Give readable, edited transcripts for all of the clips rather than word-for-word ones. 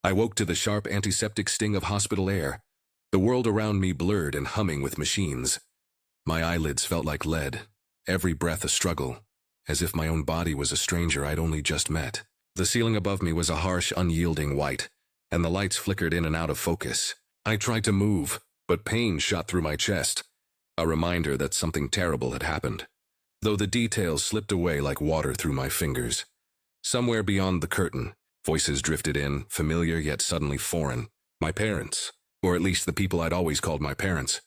I woke to the sharp antiseptic sting of hospital air. The world around me blurred and humming with machines. My eyelids felt like lead, every breath a struggle, as if my own body was a stranger I'd only just met. The ceiling above me was a harsh, unyielding white, and the lights flickered in and out of focus. I tried to move, but pain shot through my chest, a reminder that something terrible had happened, though the details slipped away like water through my fingers. Somewhere beyond the curtain, voices drifted in, familiar yet suddenly foreign. My parents, or at least the people I'd always called my parents.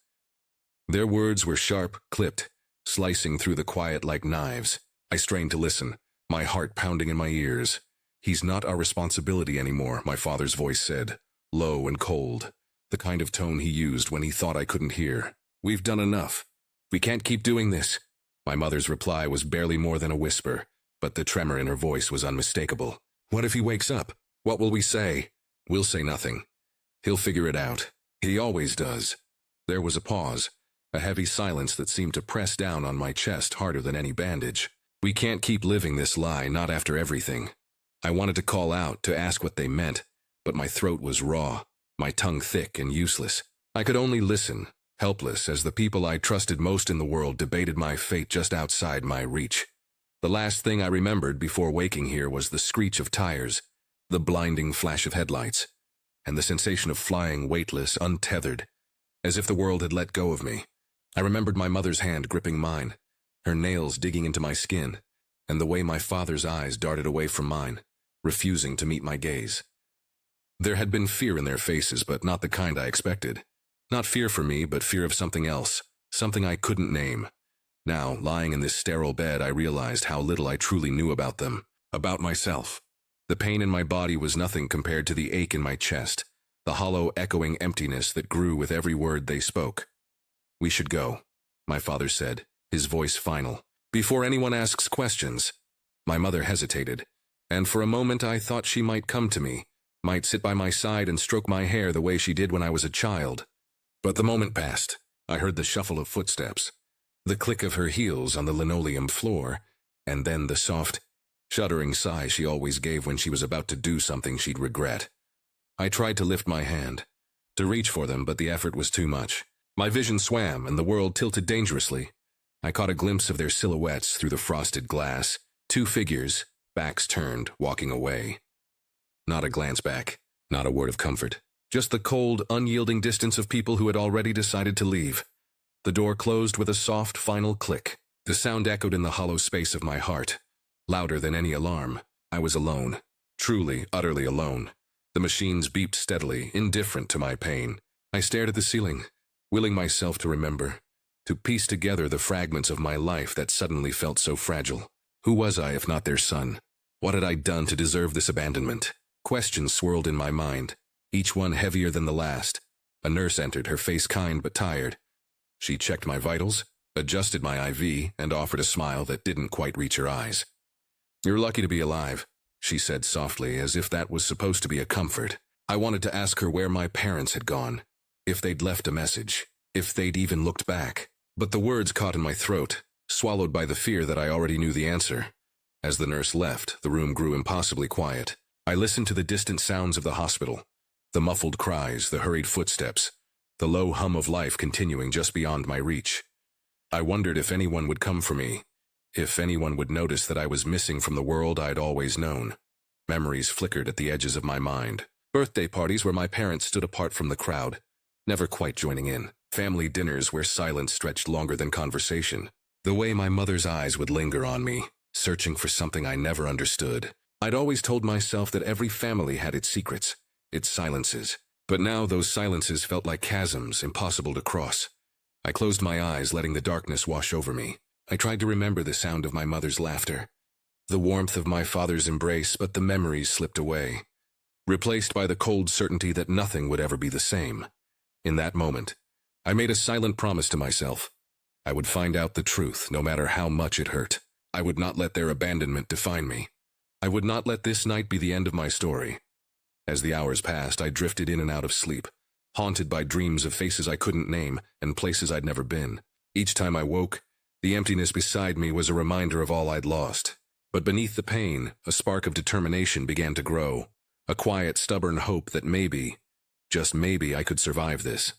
Their words were sharp, clipped, slicing through the quiet like knives. I strained to listen, my heart pounding in my ears. "He's not our responsibility anymore," my father's voice said, low and cold, the kind of tone he used when he thought I couldn't hear. "We've done enough. We can't keep doing this." My mother's reply was barely more than a whisper, but the tremor in her voice was unmistakable. "What if he wakes up? What will we say?" "We'll say nothing. He'll figure it out. He always does." There was a pause, a heavy silence that seemed to press down on my chest harder than any bandage. "We can't keep living this lie, not after everything." I wanted to call out, to ask what they meant, but my throat was raw, my tongue thick and useless. I could only listen, helpless as the people I trusted most in the world debated my fate just outside my reach. The last thing I remembered before waking here was the screech of tires, the blinding flash of headlights, and the sensation of flying weightless, untethered, as if the world had let go of me. I remembered my mother's hand gripping mine, her nails digging into my skin, and the way my father's eyes darted away from mine, refusing to meet my gaze. There had been fear in their faces, but not the kind I expected. Not fear for me, but fear of something else, something I couldn't name. Now, lying in this sterile bed, I realized how little I truly knew about them, about myself. The pain in my body was nothing compared to the ache in my chest, the hollow, echoing emptiness that grew with every word they spoke. "We should go," my father said, his voice final. "Before anyone asks questions." My mother hesitated, and for a moment I thought she might come to me, might sit by my side and stroke my hair the way she did when I was a child. But the moment passed. I heard the shuffle of footsteps, the click of her heels on the linoleum floor, and then the soft, shuddering sigh she always gave when she was about to do something she'd regret. I tried to lift my hand, to reach for them, but the effort was too much. My vision swam, and the world tilted dangerously. I caught a glimpse of their silhouettes through the frosted glass, two figures, backs turned, walking away. Not a glance back, not a word of comfort. Just the cold, unyielding distance of people who had already decided to leave. The door closed with a soft, final click. The sound echoed in the hollow space of my heart, louder than any alarm. I was alone, truly, utterly alone. The machines beeped steadily, indifferent to my pain. I stared at the ceiling, willing myself to remember, to piece together the fragments of my life that suddenly felt so fragile. Who was I if not their son? What had I done to deserve this abandonment? Questions swirled in my mind, each one heavier than the last. A nurse entered, her face kind but tired. She checked my vitals, adjusted my IV, and offered a smile that didn't quite reach her eyes. "You're lucky to be alive," she said softly, as if that was supposed to be a comfort. I wanted to ask her where my parents had gone, if they'd left a message, if they'd even looked back. But the words caught in my throat, swallowed by the fear that I already knew the answer. As the nurse left, the room grew impossibly quiet. I listened to the distant sounds of the hospital, the muffled cries, the hurried footsteps, the low hum of life continuing just beyond my reach. I wondered if anyone would come for me, if anyone would notice that I was missing from the world I'd always known. Memories flickered at the edges of my mind. Birthday parties where my parents stood apart from the crowd, never quite joining in. Family dinners where silence stretched longer than conversation. The way my mother's eyes would linger on me, searching for something I never understood. I'd always told myself that every family had its secrets, its silences. But now those silences felt like chasms, impossible to cross. I closed my eyes, letting the darkness wash over me. I tried to remember the sound of my mother's laughter, the warmth of my father's embrace, but the memories slipped away, replaced by the cold certainty that nothing would ever be the same. In that moment, I made a silent promise to myself. I would find out the truth, no matter how much it hurt. I would not let their abandonment define me. I would not let this night be the end of my story. As the hours passed, I drifted in and out of sleep, haunted by dreams of faces I couldn't name and places I'd never been. Each time I woke, the emptiness beside me was a reminder of all I'd lost. But beneath the pain, a spark of determination began to grow. A quiet, stubborn hope that maybe, just maybe, I could survive this.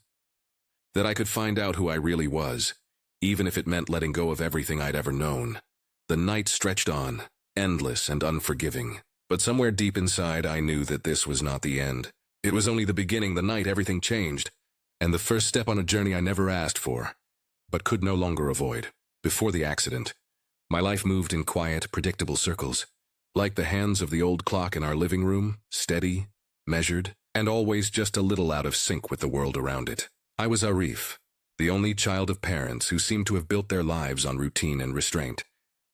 That I could find out who I really was, even if it meant letting go of everything I'd ever known. The night stretched on, endless and unforgiving. But somewhere deep inside, I knew that this was not the end. It was only the beginning. The night everything changed, and the first step on a journey I never asked for, but could no longer avoid. Before the accident, my life moved in quiet, predictable circles, like the hands of the old clock in our living room, steady, measured, and always just a little out of sync with the world around it. I was Arif, the only child of parents who seemed to have built their lives on routine and restraint.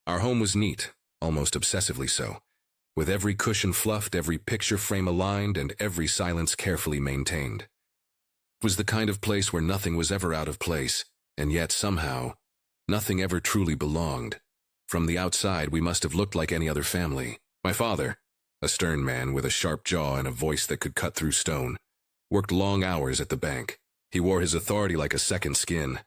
Our home was neat, almost obsessively so, with every cushion fluffed, every picture frame aligned, and every silence carefully maintained. It was the kind of place where nothing was ever out of place, and yet somehow, nothing ever truly belonged. From the outside, we must have looked like any other family. My father, a stern man with a sharp jaw and a voice that could cut through stone, worked long hours at the bank. He wore his authority like a second skin,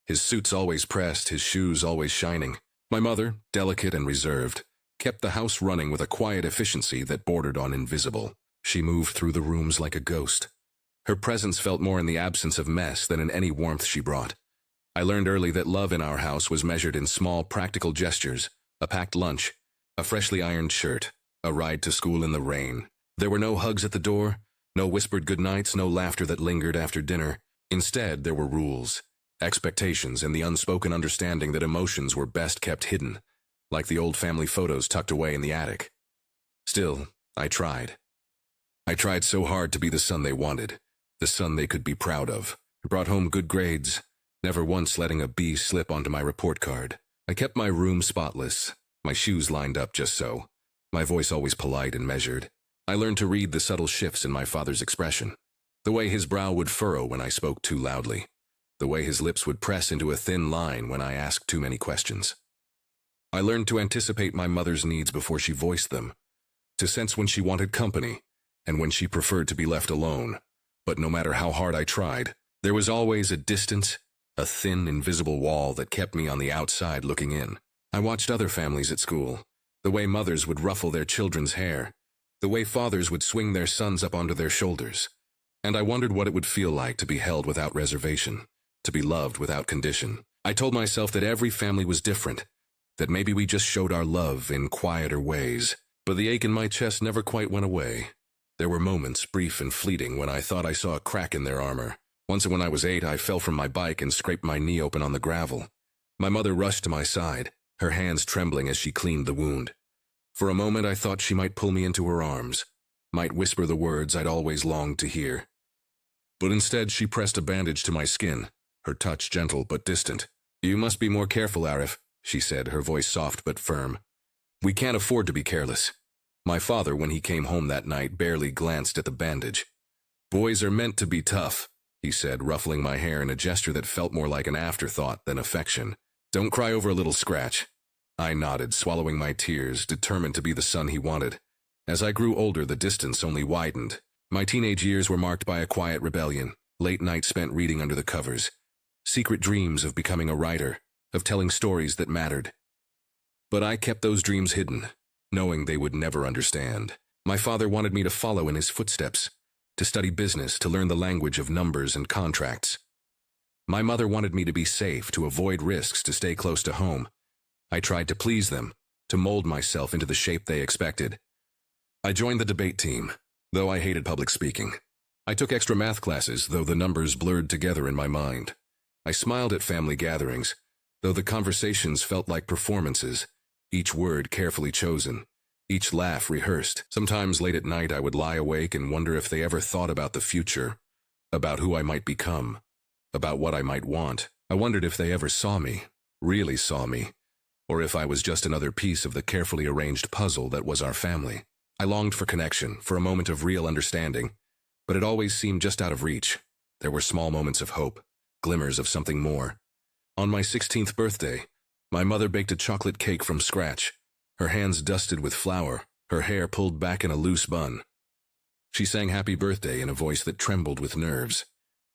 his suits always pressed, his shoes always shining. My mother, delicate and reserved, kept the house running with a quiet efficiency that bordered on invisible. She moved through the rooms like a ghost. Her presence felt more in the absence of mess than in any warmth she brought. I learned early that love in our house was measured in small, practical gestures: a packed lunch, a freshly ironed shirt, a ride to school in the rain. There were no hugs at the door, no whispered goodnights, no laughter that lingered after dinner. Instead, there were rules, expectations, and the unspoken understanding that emotions were best kept hidden, like the old family photos tucked away in the attic. Still, I tried. I tried so hard to be the son they wanted, the son they could be proud of. I brought home good grades, never once letting a B slip onto my report card. I kept my room spotless, my shoes lined up just so, my voice always polite and measured. I learned to read the subtle shifts in my father's expression, the way his brow would furrow when I spoke too loudly, the way his lips would press into a thin line when I asked too many questions. I learned to anticipate my mother's needs before she voiced them, to sense when she wanted company and when she preferred to be left alone. But no matter how hard I tried, there was always a distance, a thin, invisible wall that kept me on the outside looking in. I watched other families at school, the way mothers would ruffle their children's hair, the way fathers would swing their sons up onto their shoulders, and I wondered what it would feel like to be held without reservation, to be loved without condition. I told myself that every family was different, that maybe we just showed our love in quieter ways. But the ache in my chest never quite went away. There were moments, brief and fleeting, when I thought I saw a crack in their armor. Once when I was 8, I fell from my bike and scraped my knee open on the gravel. My mother rushed to my side, her hands trembling as she cleaned the wound. For a moment I thought she might pull me into her arms, might whisper the words I'd always longed to hear. But instead she pressed a bandage to my skin, her touch gentle but distant. "You must be more careful, Arif," she said, her voice soft but firm. "We can't afford to be careless." My father, when he came home that night, barely glanced at the bandage. "Boys are meant to be tough," he said, ruffling my hair in a gesture that felt more like an afterthought than affection. "Don't cry over a little scratch." I nodded, swallowing my tears, determined to be the son he wanted. As I grew older, the distance only widened. My teenage years were marked by a quiet rebellion, late nights spent reading under the covers, secret dreams of becoming a writer, of telling stories that mattered. But I kept those dreams hidden, knowing they would never understand. My father wanted me to follow in his footsteps, to study business, to learn the language of numbers and contracts. My mother wanted me to be safe, to avoid risks, to stay close to home. I tried to please them, to mold myself into the shape they expected. I joined the debate team, though I hated public speaking. I took extra math classes, though the numbers blurred together in my mind. I smiled at family gatherings, though the conversations felt like performances, each word carefully chosen, each laugh rehearsed. Sometimes late at night I would lie awake and wonder if they ever thought about the future, about who I might become, about what I might want. I wondered if they ever saw me, really saw me, or if I was just another piece of the carefully arranged puzzle that was our family. I longed for connection, for a moment of real understanding, but it always seemed just out of reach. There were small moments of hope, glimmers of something more. On my 16th birthday, my mother baked a chocolate cake from scratch, her hands dusted with flour, her hair pulled back in a loose bun. She sang happy birthday in a voice that trembled with nerves,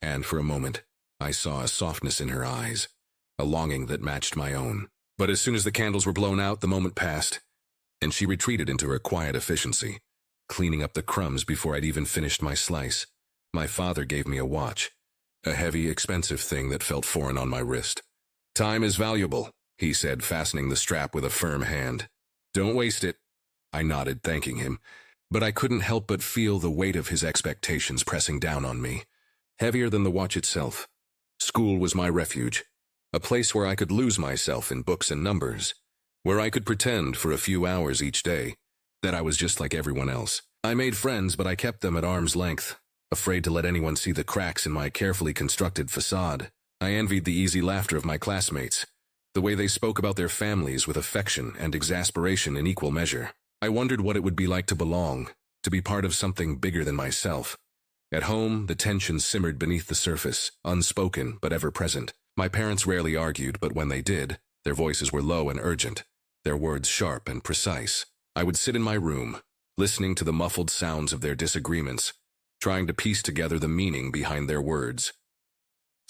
and for a moment, I saw a softness in her eyes, a longing that matched my own. But as soon as the candles were blown out, the moment passed, and she retreated into her quiet efficiency. cleaning up the crumbs before I'd even finished my slice. My father gave me a watch, a heavy, expensive thing that felt foreign on my wrist. "Time is valuable," he said, fastening the strap with a firm hand. "Don't waste it." I nodded, thanking him, but I couldn't help but feel the weight of his expectations pressing down on me, heavier than the watch itself. School was my refuge, a place where I could lose myself in books and numbers, where I could pretend for a few hours each day that I was just like everyone else. I made friends, but I kept them at arm's length, afraid to let anyone see the cracks in my carefully constructed facade. I envied the easy laughter of my classmates, the way they spoke about their families with affection and exasperation in equal measure. I wondered what it would be like to belong, to be part of something bigger than myself. At home, the tension simmered beneath the surface, unspoken but ever present. My parents rarely argued, but when they did, their voices were low and urgent, their words sharp and precise. I would sit in my room, listening to the muffled sounds of their disagreements, trying to piece together the meaning behind their words.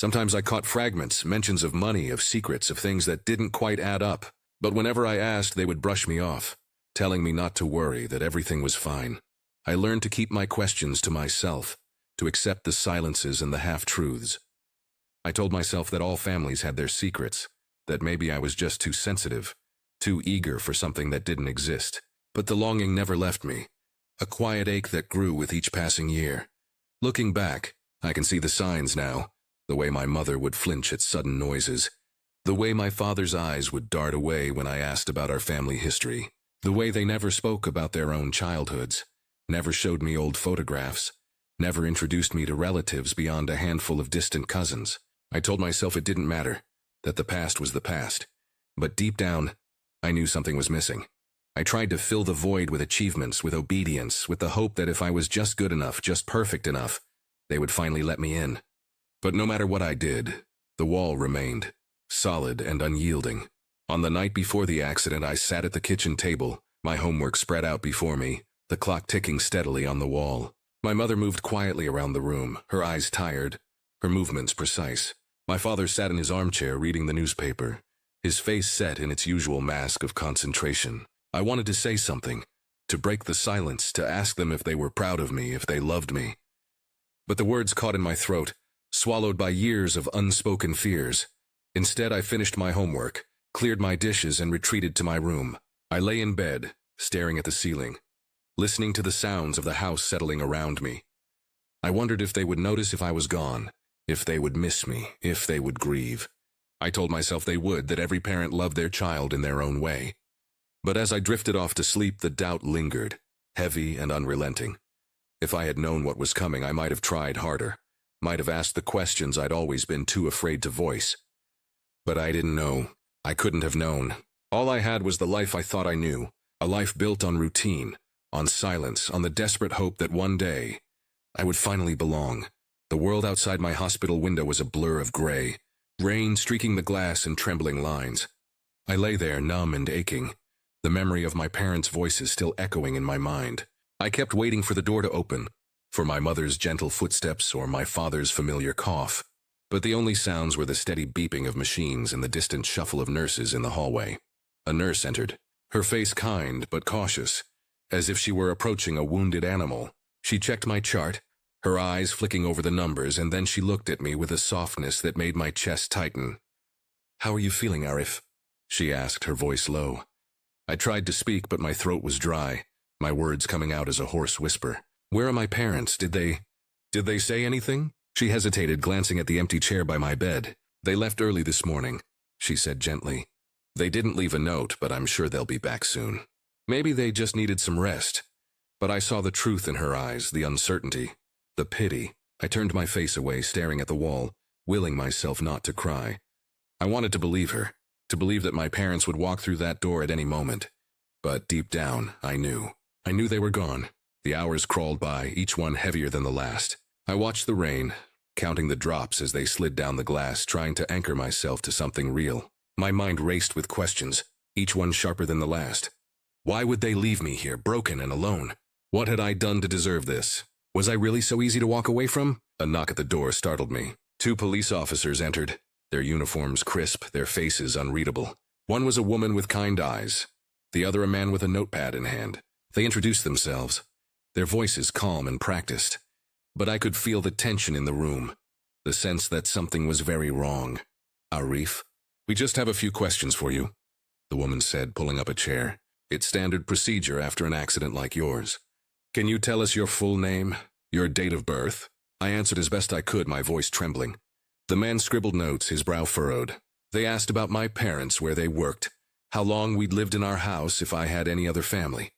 Sometimes I caught fragments, mentions of money, of secrets, of things that didn't quite add up, but whenever I asked, they would brush me off, telling me not to worry, that everything was fine. I learned to keep my questions to myself, to accept the silences and the half-truths. I told myself that all families had their secrets, that maybe I was just too sensitive, too eager for something that didn't exist. But the longing never left me, a quiet ache that grew with each passing year. Looking back, I can see the signs now, the way my mother would flinch at sudden noises, the way my father's eyes would dart away when I asked about our family history, the way they never spoke about their own childhoods, never showed me old photographs, never introduced me to relatives beyond a handful of distant cousins. I told myself it didn't matter, that the past was the past. But deep down, I knew something was missing. I tried to fill the void with achievements, with obedience, with the hope that if I was just good enough, just perfect enough, they would finally let me in. But no matter what I did, the wall remained, solid and unyielding. On the night before the accident, I sat at the kitchen table, my homework spread out before me, the clock ticking steadily on the wall. My mother moved quietly around the room, her eyes tired, her movements precise. My father sat in his armchair reading the newspaper, his face set in its usual mask of concentration. I wanted to say something, to break the silence, to ask them if they were proud of me, if they loved me. But the words caught in my throat, swallowed by years of unspoken fears. Instead, I finished my homework, cleared my dishes, and retreated to my room. I lay in bed, staring at the ceiling, listening to the sounds of the house settling around me. I wondered if they would notice if I was gone, if they would miss me, if they would grieve. I told myself they would, that every parent loved their child in their own way. But as I drifted off to sleep, the doubt lingered, heavy and unrelenting. If I had known what was coming, I might have tried harder, might have asked the questions I'd always been too afraid to voice. But I didn't know. I couldn't have known. All I had was the life I thought I knew, a life built on routine, on silence, on the desperate hope that one day I would finally belong. The world outside my hospital window was a blur of gray, rain streaking the glass in trembling lines. I lay there, numb and aching, the memory of my parents' voices still echoing in my mind. I kept waiting for the door to open, for my mother's gentle footsteps or my father's familiar cough. But the only sounds were the steady beeping of machines and the distant shuffle of nurses in the hallway. A nurse entered, her face kind but cautious, as if she were approaching a wounded animal. She checked my chart, her eyes flicking over the numbers, and then she looked at me with a softness that made my chest tighten. "How are you feeling, Arif?" she asked, her voice low. I tried to speak, but my throat was dry, my words coming out as a hoarse whisper. "Where are my parents? Did they say anything?" She hesitated, glancing at the empty chair by my bed. "They left early this morning," she said gently. "They didn't leave a note, but I'm sure they'll be back soon. Maybe they just needed some rest." But I saw the truth in her eyes, the uncertainty, the pity. I turned my face away, staring at the wall, willing myself not to cry. I wanted to believe her, to believe that my parents would walk through that door at any moment. But deep down, I knew. I knew they were gone. The hours crawled by, each one heavier than the last. I watched the rain, counting the drops as they slid down the glass, trying to anchor myself to something real. My mind raced with questions, each one sharper than the last. Why would they leave me here, broken and alone? What had I done to deserve this? Was I really so easy to walk away from? A knock at the door startled me. 2 police officers entered, their uniforms crisp, their faces unreadable. One was a woman with kind eyes, the other a man with a notepad in hand. They introduced themselves. their voices calm and practiced. But I could feel the tension in the room, the sense that something was very wrong. "Arif, we just have a few questions for you," the woman said, pulling up a chair. "It's standard procedure after an accident like yours. Can you tell us your full name, your date of birth?" I answered as best I could, my voice trembling. The man scribbled notes, his brow furrowed. They asked about my parents, where they worked, how long we'd lived in our house, if I had any other family.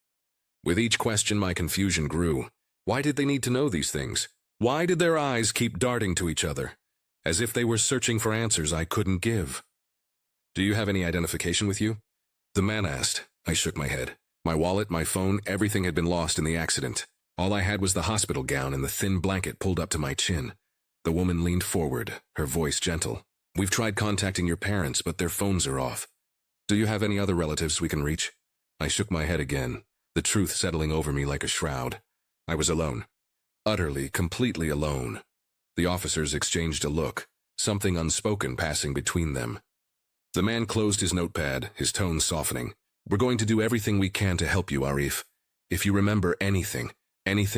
With each question, my confusion grew. Why did they need to know these things? Why did their eyes keep darting to each other, as if they were searching for answers I couldn't give? "Do you have any identification with you?" the man asked. I shook my head. My wallet, my phone, everything had been lost in the accident. All I had was the hospital gown and the thin blanket pulled up to my chin. The woman leaned forward, her voice gentle. "We've tried contacting your parents, but their phones are off. Do you have any other relatives we can reach?" I shook my head again, the truth settling over me like a shroud. I was alone. Utterly, completely alone. The officers exchanged a look, something unspoken passing between them. The man closed his notepad, his tone softening. "We're going to do everything we can to help you, Arif. If you remember anything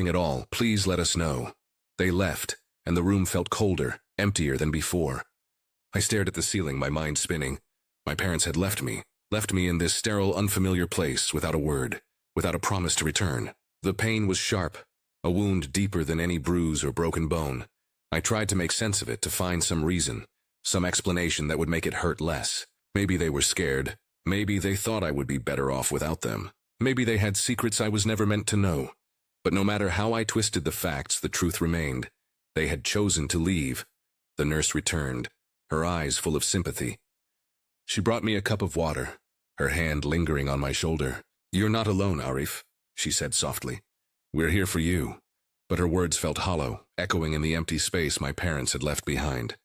at all, please let us know." They left, and the room felt colder, emptier than before. I stared at the ceiling, my mind spinning. My parents had left me in this sterile, unfamiliar place, without a word, without a promise to return. The pain was sharp, a wound deeper than any bruise or broken bone. I tried to make sense of it, to find some reason, some explanation that would make it hurt less. Maybe they were scared. Maybe they thought I would be better off without them. Maybe they had secrets I was never meant to know. But no matter how I twisted the facts, the truth remained. They had chosen to leave. The nurse returned, her eyes full of sympathy. She brought me a cup of water, her hand lingering on my shoulder. "You're not alone, Arif," she said softly. "We're here for you." But her words felt hollow, echoing in the empty space my parents had left behind.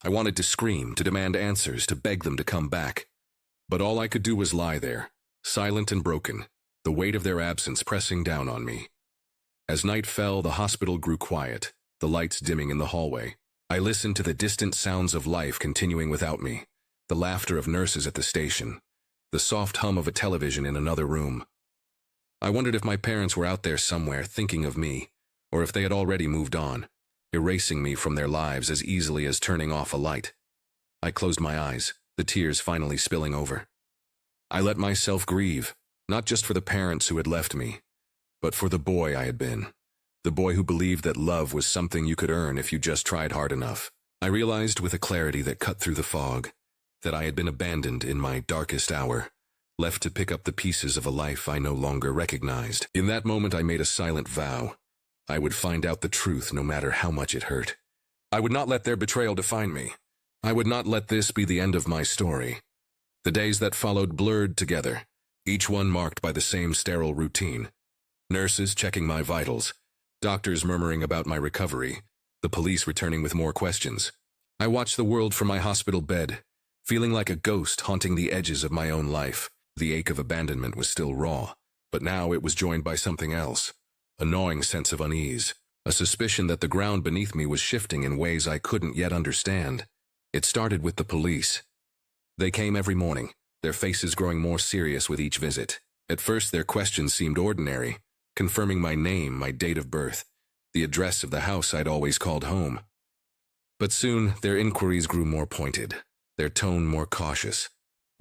I wanted to scream, to demand answers, to beg them to come back. But all I could do was lie there, silent and broken, the weight of their absence pressing down on me. As night fell, the hospital grew quiet, the lights dimming in the hallway. I listened to the distant sounds of life continuing without me, the laughter of nurses at the station, the soft hum of a television in another room. I wondered if my parents were out there somewhere thinking of me, or if they had already moved on, erasing me from their lives as easily as turning off a light. I closed my eyes, the tears finally spilling over. I let myself grieve, not just for the parents who had left me, but for the boy I had been, the boy who believed that love was something you could earn if you just tried hard enough. I realized with a clarity that cut through the fog that I had been abandoned in my darkest hour, left to pick up the pieces of a life I no longer recognized. In that moment, I made a silent vow. I would find out the truth no matter how much it hurt. I would not let their betrayal define me. I would not let this be the end of my story. The days that followed blurred together, each one marked by the same sterile routine. Nurses checking my vitals, doctors murmuring about my recovery, the police returning with more questions. I watched the world from my hospital bed, feeling like a ghost haunting the edges of my own life. The ache of abandonment was still raw, but now it was joined by something else. A gnawing sense of unease, a suspicion that the ground beneath me was shifting in ways I couldn't yet understand. It started with the police. They came every morning, their faces growing more serious with each visit. At first, their questions seemed ordinary, confirming my name, my date of birth, the address of the house I'd always called home. But soon, their inquiries grew more pointed, their tone more cautious.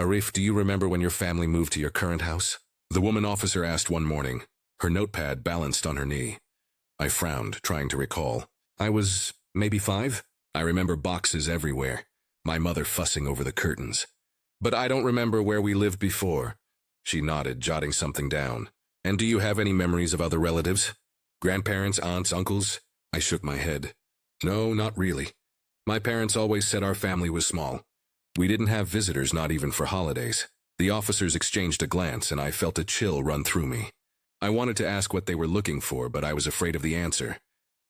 "Arif, do you remember when your family moved to your current house?" the woman officer asked one morning, her notepad balanced on her knee. I frowned, trying to recall. I was maybe 5? I remember boxes everywhere, my mother fussing over the curtains. "But I don't remember where we lived before." She nodded, jotting something down. "And do you have any memories of other relatives? Grandparents, aunts, uncles?" I shook my head. "No, not really. My parents always said our family was small. We didn't have visitors, not even for holidays." The officers exchanged a glance, and I felt a chill run through me. I wanted to ask what they were looking for, but I was afraid of the answer.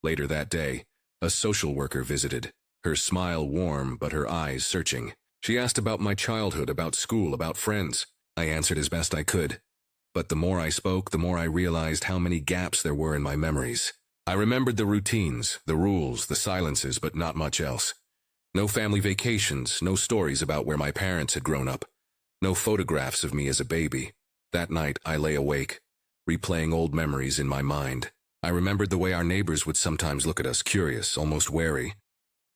Later that day, a social worker visited, her smile warm but her eyes searching. She asked about my childhood, about school, about friends. I answered as best I could. But the more I spoke, the more I realized how many gaps there were in my memories. I remembered the routines, the rules, the silences, but not much else. No family vacations, no stories about where my parents had grown up, no photographs of me as a baby. That night, I lay awake, replaying old memories in my mind. I remembered the way our neighbors would sometimes look at us, curious, almost wary.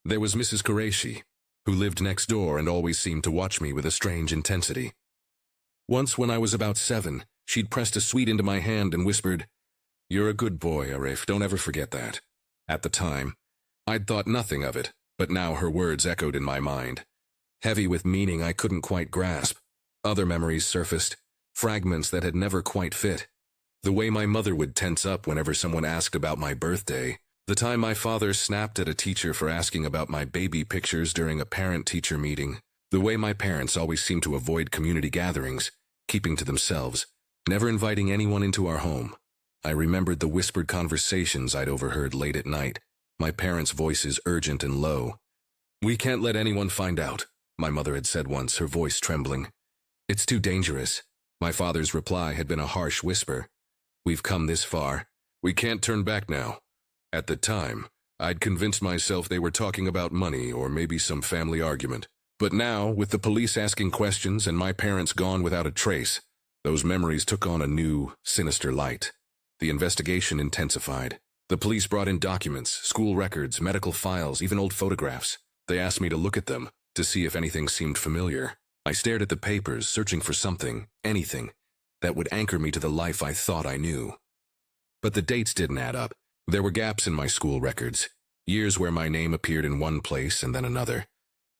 There was Mrs. Qureshi, who lived next door and always seemed to watch me with a strange intensity. Once, when I was about 7, she'd pressed a sweet into my hand and whispered, "You're a good boy, Arif, don't ever forget that." At the time, I'd thought nothing of it, but now her words echoed in my mind, heavy with meaning I couldn't quite grasp. Other memories surfaced, fragments that had never quite fit. The way my mother would tense up whenever someone asked about my birthday, the time my father snapped at a teacher for asking about my baby pictures during a parent-teacher meeting, the way my parents always seemed to avoid community gatherings, keeping to themselves, never inviting anyone into our home. I remembered the whispered conversations I'd overheard late at night, my parents' voices urgent and low. "We can't let anyone find out," my mother had said once, her voice trembling. "It's too dangerous." My father's reply had been a harsh whisper. "We've come this far. We can't turn back now." At the time, I'd convinced myself they were talking about money or maybe some family argument. But now, with the police asking questions and my parents gone without a trace, those memories took on a new, sinister light. The investigation intensified. The police brought in documents, school records, medical files, even old photographs. They asked me to look at them, to see if anything seemed familiar. I stared at the papers, searching for something, anything, that would anchor me to the life I thought I knew. But the dates didn't add up. There were gaps in my school records, years where my name appeared in one place and then another,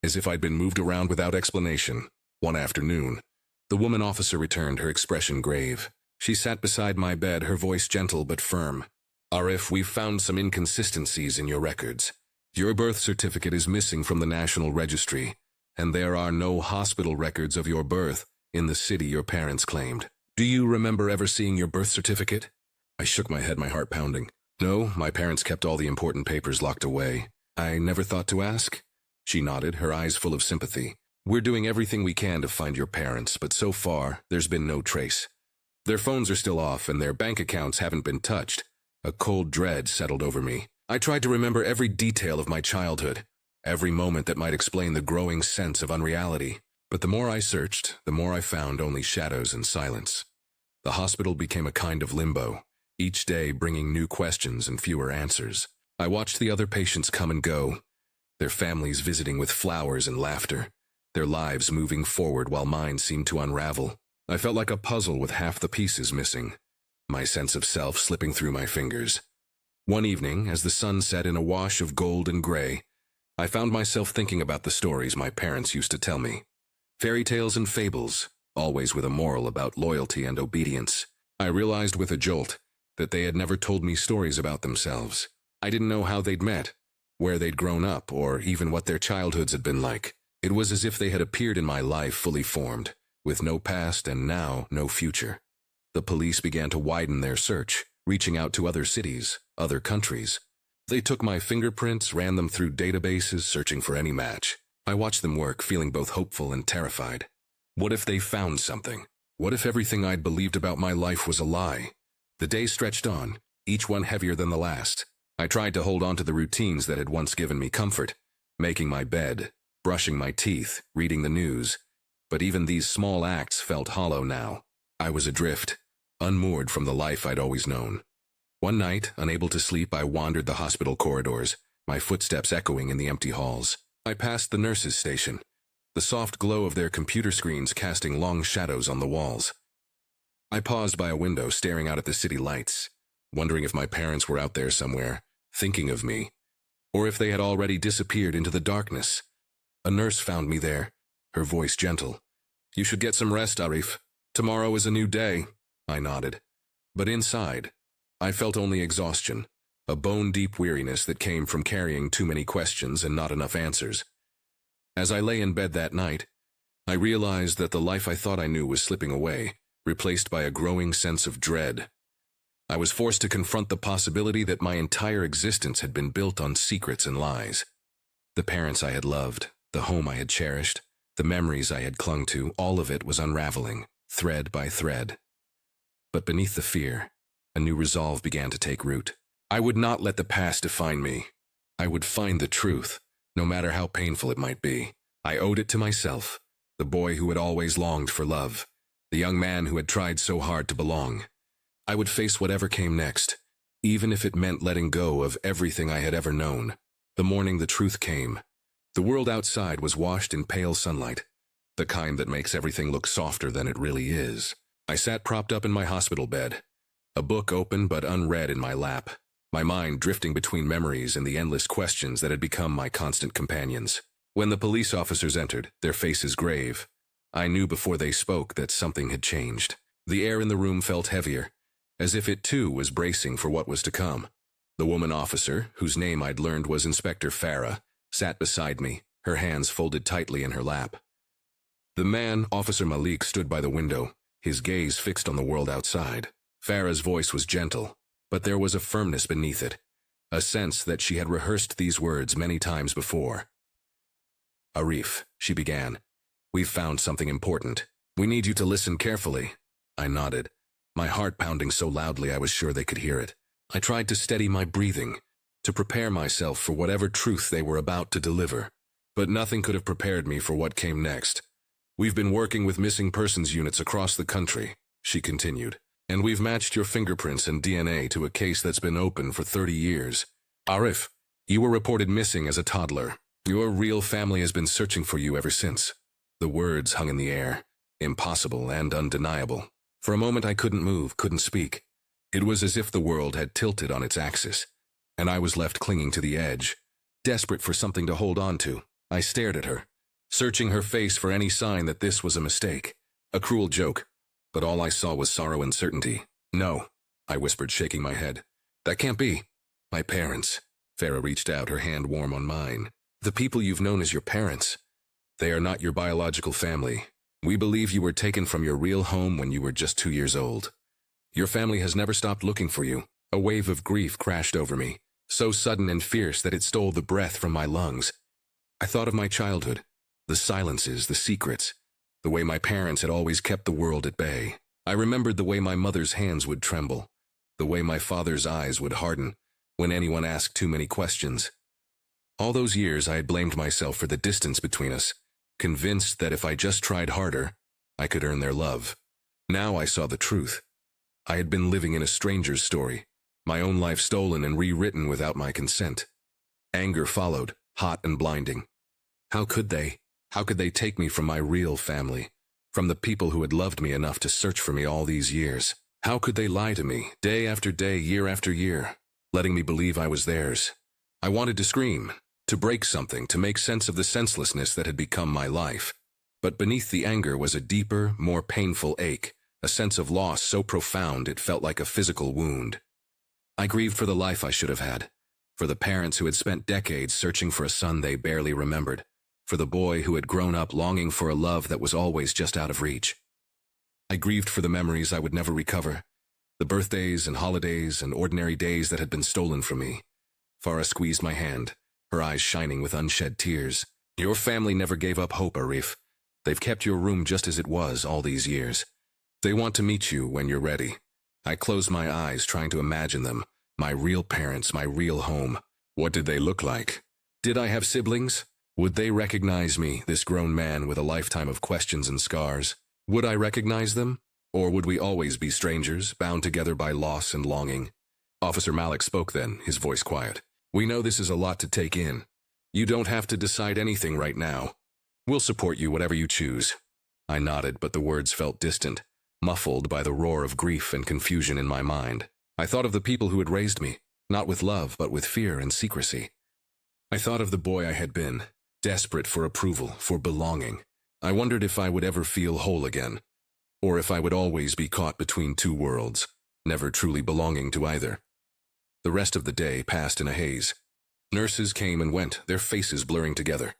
as if I'd been moved around without explanation. One afternoon, the woman officer returned, her expression grave. She sat beside my bed, her voice gentle but firm. "Arif, we've found some inconsistencies in your records. Your birth certificate is missing from the National Registry, and there are no hospital records of your birth in the city your parents claimed. Do you remember ever seeing your birth certificate?" I shook my head, my heart pounding. "No, my parents kept all the important papers locked away. I never thought to ask." She nodded, her eyes full of sympathy. "We're doing everything we can to find your parents, but so far, there's been no trace. Their phones are still off, and their bank accounts haven't been touched." A cold dread settled over me. I tried to remember every detail of my childhood, every moment that might explain the growing sense of unreality. But the more I searched, the more I found only shadows and silence. The hospital became a kind of limbo, each day bringing new questions and fewer answers. I watched the other patients come and go, their families visiting with flowers and laughter, their lives moving forward while mine seemed to unravel. I felt like a puzzle with half the pieces missing, my sense of self slipping through my fingers. One evening, as the sun set in a wash of gold and gray, I found myself thinking about the stories my parents used to tell me. Fairy tales and fables, always with a moral about loyalty and obedience. I realized with a jolt that they had never told me stories about themselves. I didn't know how they'd met, where they'd grown up, or even what their childhoods had been like. It was as if they had appeared in my life fully formed, with no past and now no future. The police began to widen their search, reaching out to other cities, other countries. They took my fingerprints, ran them through databases, searching for any match. I watched them work, feeling both hopeful and terrified. What if they found something? What if everything I'd believed about my life was a lie? The days stretched on, each one heavier than the last. I tried to hold on to the routines that had once given me comfort, making my bed, brushing my teeth, reading the news. But even these small acts felt hollow now. I was adrift, unmoored from the life I'd always known. One night, unable to sleep, I wandered the hospital corridors, my footsteps echoing in the empty halls. I passed the nurses' station, the soft glow of their computer screens casting long shadows on the walls. I paused by a window, staring out at the city lights, wondering if my parents were out there somewhere, thinking of me, or if they had already disappeared into the darkness. A nurse found me there, her voice gentle. "You should get some rest, Arif. Tomorrow is a new day." I nodded. But inside, I felt only exhaustion, a bone-deep weariness that came from carrying too many questions and not enough answers. As I lay in bed that night, I realized that the life I thought I knew was slipping away, replaced by a growing sense of dread. I was forced to confront the possibility that my entire existence had been built on secrets and lies. The parents I had loved, the home I had cherished, the memories I had clung to, all of it was unraveling, thread by thread. But beneath the fear, a new resolve began to take root. I would not let the past define me. I would find the truth, no matter how painful it might be. I owed it to myself, the boy who had always longed for love, the young man who had tried so hard to belong. I would face whatever came next, even if it meant letting go of everything I had ever known. The morning the truth came. The world outside was washed in pale sunlight, the kind that makes everything look softer than it really is. I sat propped up in my hospital bed, a book open but unread in my lap, my mind drifting between memories and the endless questions that had become my constant companions. When the police officers entered, their faces grave, I knew before they spoke that something had changed. The air in the room felt heavier, as if it too was bracing for what was to come. The woman officer, whose name I'd learned was Inspector Farah, sat beside me, her hands folded tightly in her lap. The man, Officer Malik, stood by the window, his gaze fixed on the world outside. Farah's voice was gentle, but there was a firmness beneath it, a sense that she had rehearsed these words many times before. "Arif," she began, "we've found something important. We need you to listen carefully." I nodded, my heart pounding so loudly I was sure they could hear it. I tried to steady my breathing, to prepare myself for whatever truth they were about to deliver. But nothing could have prepared me for what came next. "We've been working with missing persons units across the country," she continued, "and we've matched your fingerprints and DNA to a case that's been open for 30 years. Arif, you were reported missing as a toddler. Your real family has been searching for you ever since." The words hung in the air, impossible and undeniable. For a moment I couldn't move, couldn't speak. It was as if the world had tilted on its axis, and I was left clinging to the edge, desperate for something to hold on to. I stared at her, searching her face for any sign that this was a mistake, a cruel joke, but all I saw was sorrow and certainty. "No," I whispered, shaking my head. "That can't be." "My parents." Farah reached out, her hand warm on mine. "The people you've known as your parents. They are not your biological family. We believe you were taken from your real home when you were just 2 years old. Your family has never stopped looking for you." A wave of grief crashed over me, so sudden and fierce that it stole the breath from my lungs. I thought of my childhood, the silences, the secrets, the way my parents had always kept the world at bay. I remembered the way my mother's hands would tremble, the way my father's eyes would harden when anyone asked too many questions. All those years I had blamed myself for the distance between us, convinced that if I just tried harder, I could earn their love. Now I saw the truth. I had been living in a stranger's story, my own life stolen and rewritten without my consent. Anger followed, hot and blinding. How could they? How could they take me from my real family, from the people who had loved me enough to search for me all these years? How could they lie to me, day after day, year after year, letting me believe I was theirs? I wanted to scream, to break something, to make sense of the senselessness that had become my life. But beneath the anger was a deeper, more painful ache, a sense of loss so profound it felt like a physical wound. I grieved for the life I should have had, for the parents who had spent decades searching for a son they barely remembered, for the boy who had grown up longing for a love that was always just out of reach. I grieved for the memories I would never recover, the birthdays and holidays and ordinary days that had been stolen from me. Farah squeezed my hand, her eyes shining with unshed tears. "Your family never gave up hope, Arif. They've kept your room just as it was all these years. They want to meet you when you're ready." I closed my eyes, trying to imagine them, my real parents, my real home. What did they look like? Did I have siblings? Would they recognize me, this grown man with a lifetime of questions and scars? Would I recognize them? Or would we always be strangers, bound together by loss and longing? Officer Malik spoke then, his voice quiet. "We know this is a lot to take in. You don't have to decide anything right now. We'll support you whatever you choose." I nodded, but the words felt distant, muffled by the roar of grief and confusion in my mind. I thought of the people who had raised me, not with love, but with fear and secrecy. I thought of the boy I had been, desperate for approval, for belonging. I wondered if I would ever feel whole again, or if I would always be caught between two worlds, never truly belonging to either. The rest of the day passed in a haze. Nurses came and went, their faces blurring together.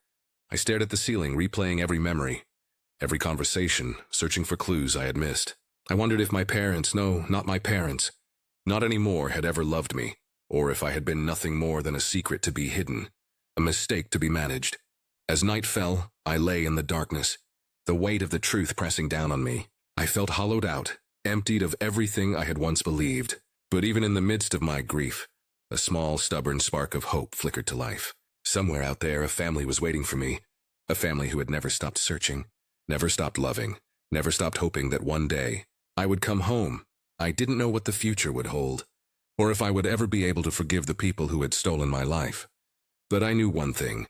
I stared at the ceiling, replaying every memory, every conversation, searching for clues I had missed. I wondered if my parents, no, not my parents, not anymore, had ever loved me, or if I had been nothing more than a secret to be hidden, a mistake to be managed. As night fell, I lay in the darkness, the weight of the truth pressing down on me. I felt hollowed out, emptied of everything I had once believed. But even in the midst of my grief, a small, stubborn spark of hope flickered to life. Somewhere out there, a family was waiting for me, a family who had never stopped searching, never stopped loving, never stopped hoping that one day I would come home, I didn't know what the future would hold, or if I would ever be able to forgive the people who had stolen my life. But I knew one thing.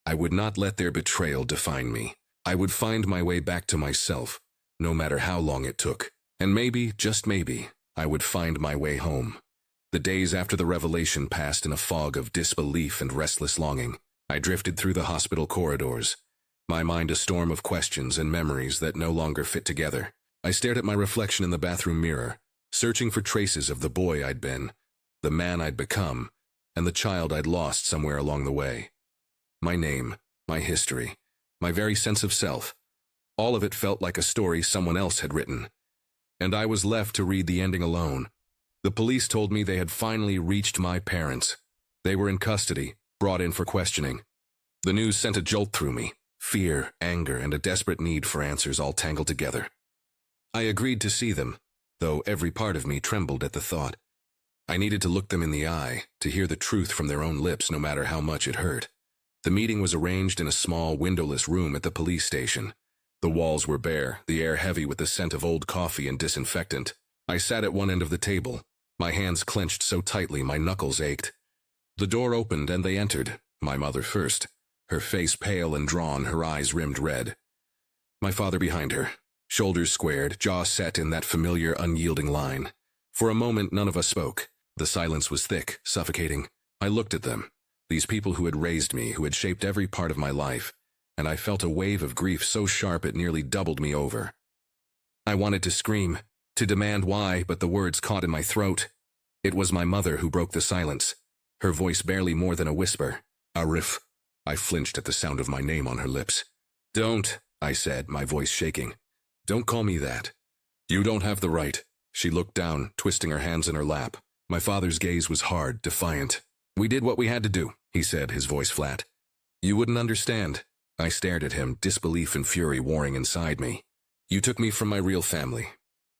I would not let their betrayal define me. I would find my way back to myself, no matter how long it took. And maybe, just maybe, I would find my way home. The days after the revelation passed in a fog of disbelief and restless longing. I drifted through the hospital corridors, my mind a storm of questions and memories that no longer fit together. I stared at my reflection in the bathroom mirror, searching for traces of the boy I'd been, the man I'd become, and the child I'd lost somewhere along the way. My name, my history, my very sense of self, all of it felt like a story someone else had written. And I was left to read the ending alone. The police told me they had finally reached my parents. They were in custody, brought in for questioning. The news sent a jolt through me, fear, anger, and a desperate need for answers all tangled together. I agreed to see them, though every part of me trembled at the thought. I needed to look them in the eye, to hear the truth from their own lips no matter how much it hurt. The meeting was arranged in a small, windowless room at the police station. The walls were bare, the air heavy with the scent of old coffee and disinfectant. I sat at one end of the table, my hands clenched so tightly my knuckles ached. The door opened and they entered, my mother first, her face pale and drawn, her eyes rimmed red. My father behind her, shoulders squared, jaw set in that familiar, unyielding line. For a moment none of us spoke. The silence was thick, suffocating. I looked at them, these people who had raised me, who had shaped every part of my life, and I felt a wave of grief so sharp it nearly doubled me over. I wanted to scream, to demand why, but the words caught in my throat. It was my mother who broke the silence, her voice barely more than a whisper. Arif. I flinched at the sound of my name on her lips. Don't, I said, my voice shaking. Don't call me that. You don't have the right. She looked down, twisting her hands in her lap. My father's gaze was hard, defiant. We did what we had to do, he said, his voice flat. You wouldn't understand. I stared at him, disbelief and fury warring inside me. You took me from my real family.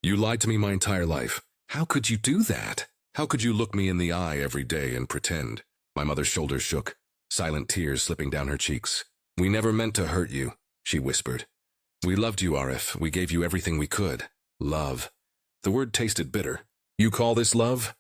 You lied to me my entire life. How could you do that? How could you look me in the eye every day and pretend? My mother's shoulders shook, silent tears slipping down her cheeks. We never meant to hurt you, she whispered. We loved you, Arif. We gave you everything we could. Love. The word tasted bitter. You call this love?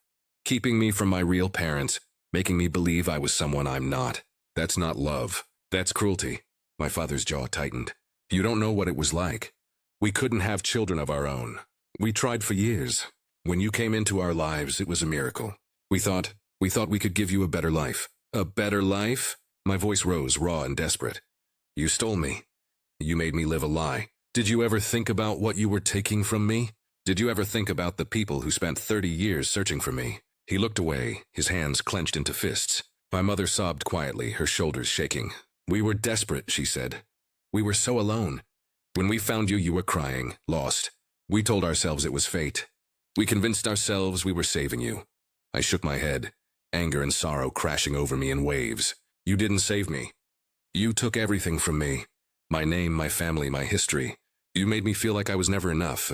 Keeping me from my real parents, making me believe I was someone I'm not. That's not love. That's cruelty. My father's jaw tightened. You don't know what it was like. We couldn't have children of our own. We tried for years. When you came into our lives, it was a miracle. We thought we could give you a better life. A better life? My voice rose, raw and desperate. You stole me. You made me live a lie. Did you ever think about what you were taking from me? Did you ever think about the people who spent 30 years searching for me? He looked away, his hands clenched into fists. My mother sobbed quietly, her shoulders shaking. We were desperate, she said. We were so alone. When we found you, you were crying, lost. We told ourselves it was fate. We convinced ourselves we were saving you. I shook my head, anger and sorrow crashing over me in waves. You didn't save me. You took everything from me. My name, my family, my history. You made me feel like I was never enough,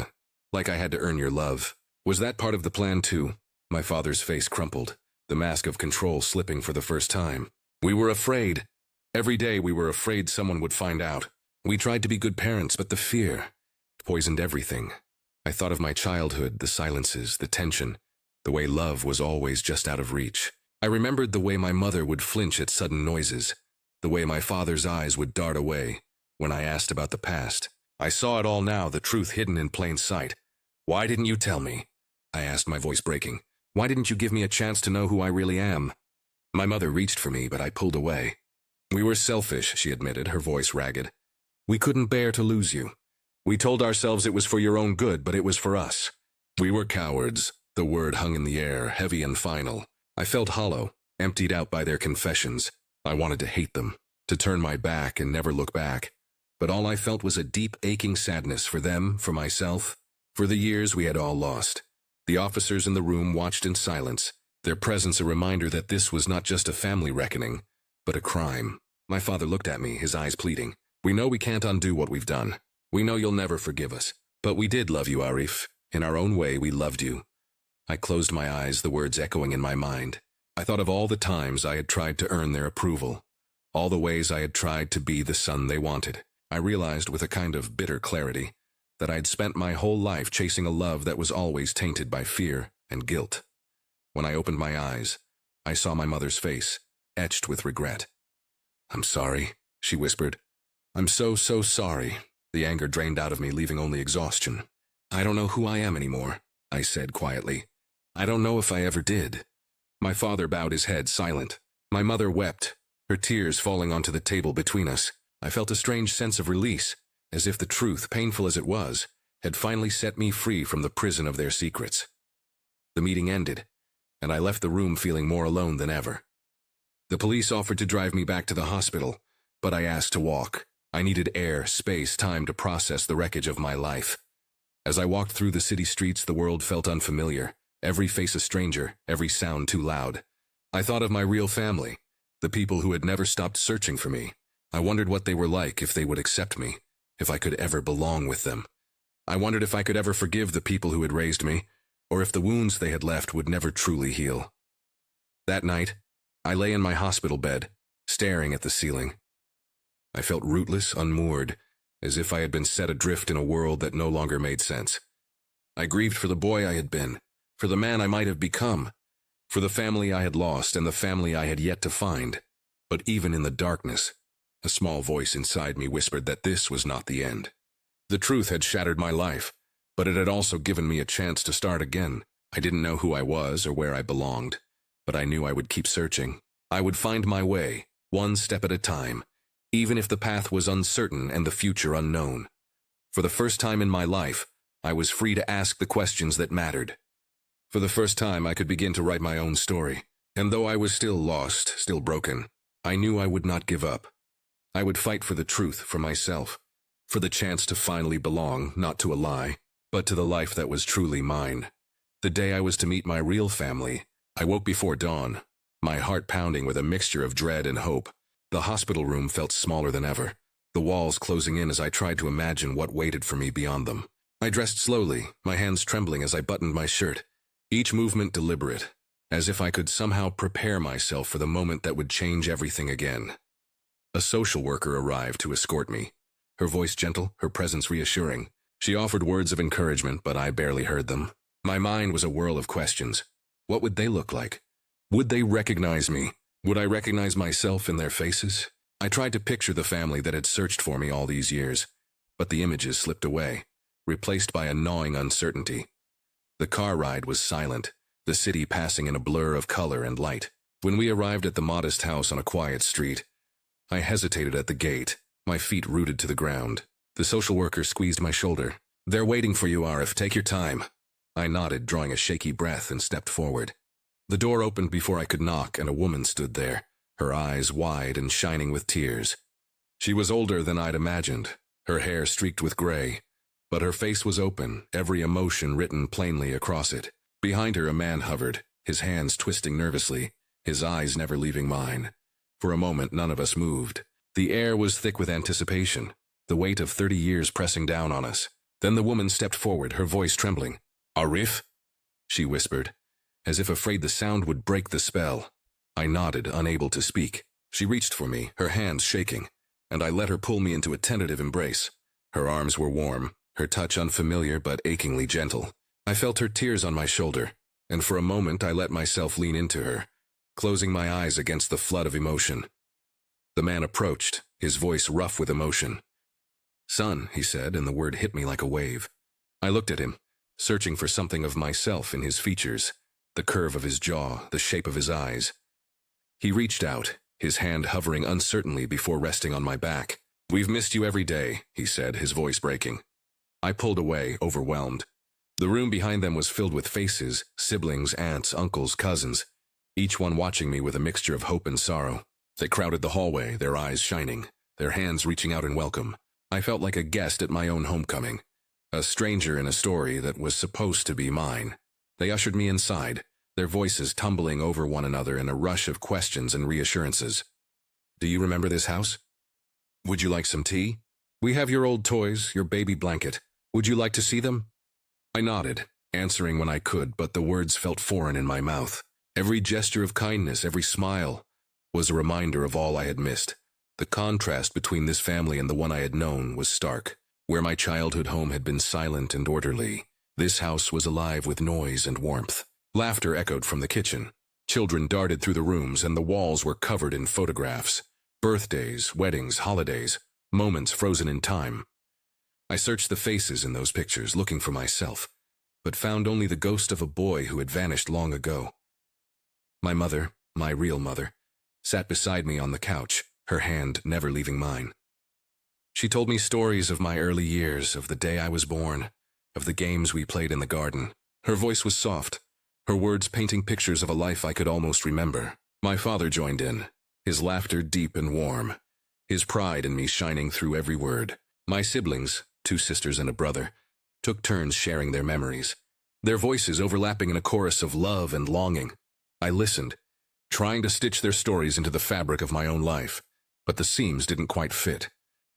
like I had to earn your love. Was that part of the plan too? My father's face crumpled, the mask of control slipping for the first time. We were afraid. Every day we were afraid someone would find out. We tried to be good parents, but the fear poisoned everything. I thought of my childhood, the silences, the tension, the way love was always just out of reach. I remembered the way my mother would flinch at sudden noises, the way my father's eyes would dart away when I asked about the past. I saw it all now, the truth hidden in plain sight. Why didn't you tell me? I asked, my voice breaking. Why didn't you give me a chance to know who I really am? My mother reached for me, but I pulled away. We were selfish, she admitted, her voice ragged. We couldn't bear to lose you. We told ourselves it was for your own good, but it was for us. We were cowards. The word hung in the air, heavy and final. I felt hollow, emptied out by their confessions. I wanted to hate them, to turn my back and never look back. But all I felt was a deep, aching sadness for them, for myself, for the years we had all lost. The officers in the room watched in silence, their presence a reminder that this was not just a family reckoning, but a crime. My father looked at me, his eyes pleading. We know we can't undo what we've done. We know you'll never forgive us. But we did love you, Arif. In our own way, we loved you. I closed my eyes, the words echoing in my mind. I thought of all the times I had tried to earn their approval, all the ways I had tried to be the son they wanted. I realized with a kind of bitter clarity that I'd spent my whole life chasing a love that was always tainted by fear and guilt. When I opened my eyes, I saw my mother's face, etched with regret. "I'm sorry," she whispered. "I'm so sorry." The anger drained out of me, leaving only exhaustion. "I don't know who I am anymore," I said quietly. "I don't know if I ever did." My father bowed his head, silent. My mother wept, her tears falling onto the table between us. I felt a strange sense of release, as if the truth, painful as it was, had finally set me free from the prison of their secrets. The meeting ended, and I left the room feeling more alone than ever. The police offered to drive me back to the hospital, but I asked to walk. I needed air, space, time to process the wreckage of my life. As I walked through the city streets, the world felt unfamiliar, every face a stranger, every sound too loud. I thought of my real family, the people who had never stopped searching for me. I wondered what they were like, if they would accept me, if I could ever belong with them. I wondered if I could ever forgive the people who had raised me, or if the wounds they had left would never truly heal. That night, I lay in my hospital bed, staring at the ceiling. I felt rootless, unmoored, as if I had been set adrift in a world that no longer made sense. I grieved for the boy I had been, for the man I might have become, for the family I had lost and the family I had yet to find. But even in the darkness, a small voice inside me whispered that this was not the end. The truth had shattered my life, but it had also given me a chance to start again. I didn't know who I was or where I belonged, but I knew I would keep searching. I would find my way, one step at a time, even if the path was uncertain and the future unknown. For the first time in my life, I was free to ask the questions that mattered. For the first time, I could begin to write my own story. And though I was still lost, still broken, I knew I would not give up. I would fight for the truth, for myself, for the chance to finally belong, not to a lie, but to the life that was truly mine. The day I was to meet my real family, I woke before dawn, my heart pounding with a mixture of dread and hope. The hospital room felt smaller than ever, the walls closing in as I tried to imagine what waited for me beyond them. I dressed slowly, my hands trembling as I buttoned my shirt, each movement deliberate, as if I could somehow prepare myself for the moment that would change everything again. A social worker arrived to escort me, her voice gentle, her presence reassuring. She offered words of encouragement, but I barely heard them. My mind was a whirl of questions. What would they look like? Would they recognize me? Would I recognize myself in their faces? I tried to picture the family that had searched for me all these years, but the images slipped away, replaced by a gnawing uncertainty. The car ride was silent, the city passing in a blur of color and light. When we arrived at the modest house on a quiet street, I hesitated at the gate, my feet rooted to the ground. The social worker squeezed my shoulder. "They're waiting for you, Arif. Take your time." I nodded, drawing a shaky breath, and stepped forward. The door opened before I could knock, and a woman stood there, her eyes wide and shining with tears. She was older than I'd imagined, her hair streaked with gray, but her face was open, every emotion written plainly across it. Behind her, a man hovered, his hands twisting nervously, his eyes never leaving mine. For a moment, none of us moved. The air was thick with anticipation, the weight of 30 years pressing down on us. Then the woman stepped forward, her voice trembling. "Arif?" she whispered, as if afraid the sound would break the spell. I nodded, unable to speak. She reached for me, her hands shaking, and I let her pull me into a tentative embrace. Her arms were warm, her touch unfamiliar but achingly gentle. I felt her tears on my shoulder, and for a moment I let myself lean into her, closing my eyes against the flood of emotion. The man approached, his voice rough with emotion. "Son," he said, and the word hit me like a wave. I looked at him, searching for something of myself in his features, the curve of his jaw, the shape of his eyes. He reached out, his hand hovering uncertainly before resting on my back. "We've missed you every day," he said, his voice breaking. I pulled away, overwhelmed. The room behind them was filled with faces, siblings, aunts, uncles, cousins, each one watching me with a mixture of hope and sorrow. They crowded the hallway, their eyes shining, their hands reaching out in welcome. I felt like a guest at my own homecoming, a stranger in a story that was supposed to be mine. They ushered me inside, their voices tumbling over one another in a rush of questions and reassurances. "Do you remember this house? Would you like some tea? We have your old toys, your baby blanket. Would you like to see them?" I nodded, answering when I could, but the words felt foreign in my mouth. Every gesture of kindness, every smile, was a reminder of all I had missed. The contrast between this family and the one I had known was stark. Where my childhood home had been silent and orderly, this house was alive with noise and warmth. Laughter echoed from the kitchen. Children darted through the rooms, and the walls were covered in photographs. Birthdays, weddings, holidays, moments frozen in time. I searched the faces in those pictures, looking for myself, but found only the ghost of a boy who had vanished long ago. My mother, my real mother, sat beside me on the couch, her hand never leaving mine. She told me stories of my early years, of the day I was born, of the games we played in the garden. Her voice was soft, her words painting pictures of a life I could almost remember. My father joined in, his laughter deep and warm, his pride in me shining through every word. My siblings, 2 sisters and a brother, took turns sharing their memories, their voices overlapping in a chorus of love and longing. I listened, trying to stitch their stories into the fabric of my own life, but the seams didn't quite fit.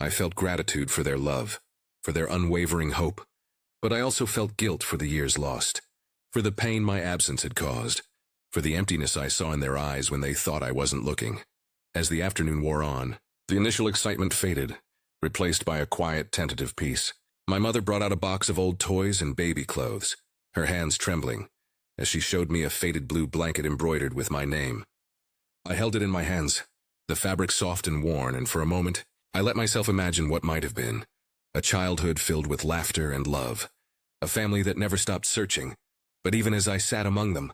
I felt gratitude for their love, for their unwavering hope, but I also felt guilt for the years lost, for the pain my absence had caused, for the emptiness I saw in their eyes when they thought I wasn't looking. As the afternoon wore on, the initial excitement faded, replaced by a quiet, tentative peace. My mother brought out a box of old toys and baby clothes, her hands trembling, as she showed me a faded blue blanket embroidered with my name. I held it in my hands, the fabric soft and worn, and for a moment, I let myself imagine what might have been. A childhood filled with laughter and love, a family that never stopped searching. But even as I sat among them,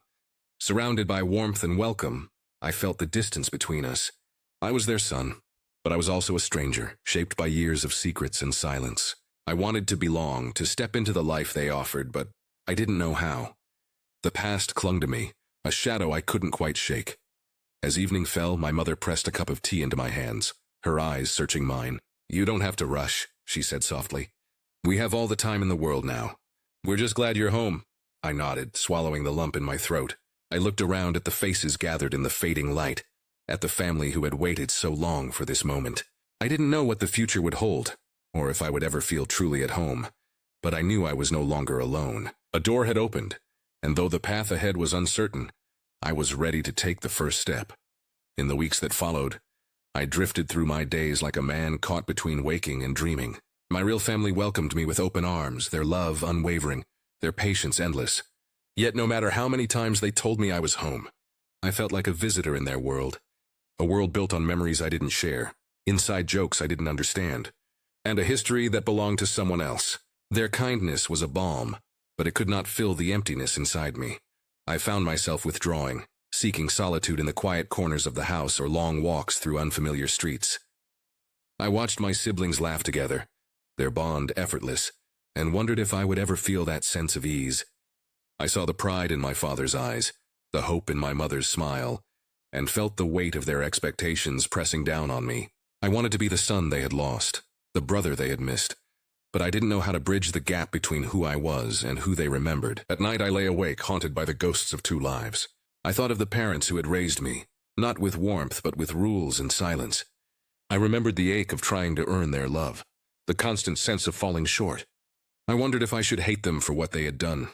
surrounded by warmth and welcome, I felt the distance between us. I was their son, but I was also a stranger, shaped by years of secrets and silence. I wanted to belong, to step into the life they offered, but I didn't know how. The past clung to me, a shadow I couldn't quite shake. As evening fell, my mother pressed a cup of tea into my hands, her eyes searching mine. "You don't have to rush," she said softly. "We have all the time in the world now. We're just glad you're home." I nodded, swallowing the lump in my throat. I looked around at the faces gathered in the fading light, at the family who had waited so long for this moment. I didn't know what the future would hold, or if I would ever feel truly at home, but I knew I was no longer alone. A door had opened, and though the path ahead was uncertain, I was ready to take the first step. In the weeks that followed, I drifted through my days like a man caught between waking and dreaming. My real family welcomed me with open arms, their love unwavering, their patience endless. Yet no matter how many times they told me I was home, I felt like a visitor in their world, a world built on memories I didn't share, inside jokes I didn't understand, and a history that belonged to someone else. Their kindness was a balm, but it could not fill the emptiness inside me. I found myself withdrawing, seeking solitude in the quiet corners of the house or long walks through unfamiliar streets. I watched my siblings laugh together, their bond effortless, and wondered if I would ever feel that sense of ease. I saw the pride in my father's eyes, the hope in my mother's smile, and felt the weight of their expectations pressing down on me. I wanted to be the son they had lost, the brother they had missed, but I didn't know how to bridge the gap between who I was and who they remembered. At night I lay awake, haunted by the ghosts of 2 lives. I thought of the parents who had raised me, not with warmth but with rules and silence. I remembered the ache of trying to earn their love, the constant sense of falling short. I wondered if I should hate them for what they had done,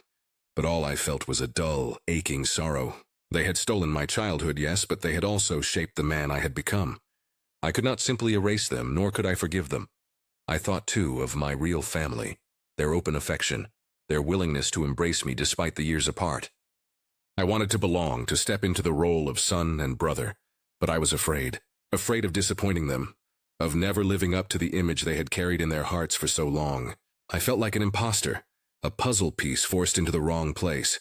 but all I felt was a dull, aching sorrow. They had stolen my childhood, yes, but they had also shaped the man I had become. I could not simply erase them, nor could I forgive them. I thought, too, of my real family, their open affection, their willingness to embrace me despite the years apart. I wanted to belong, to step into the role of son and brother, but I was afraid of disappointing them, of never living up to the image they had carried in their hearts for so long. I felt like an imposter, a puzzle piece forced into the wrong place.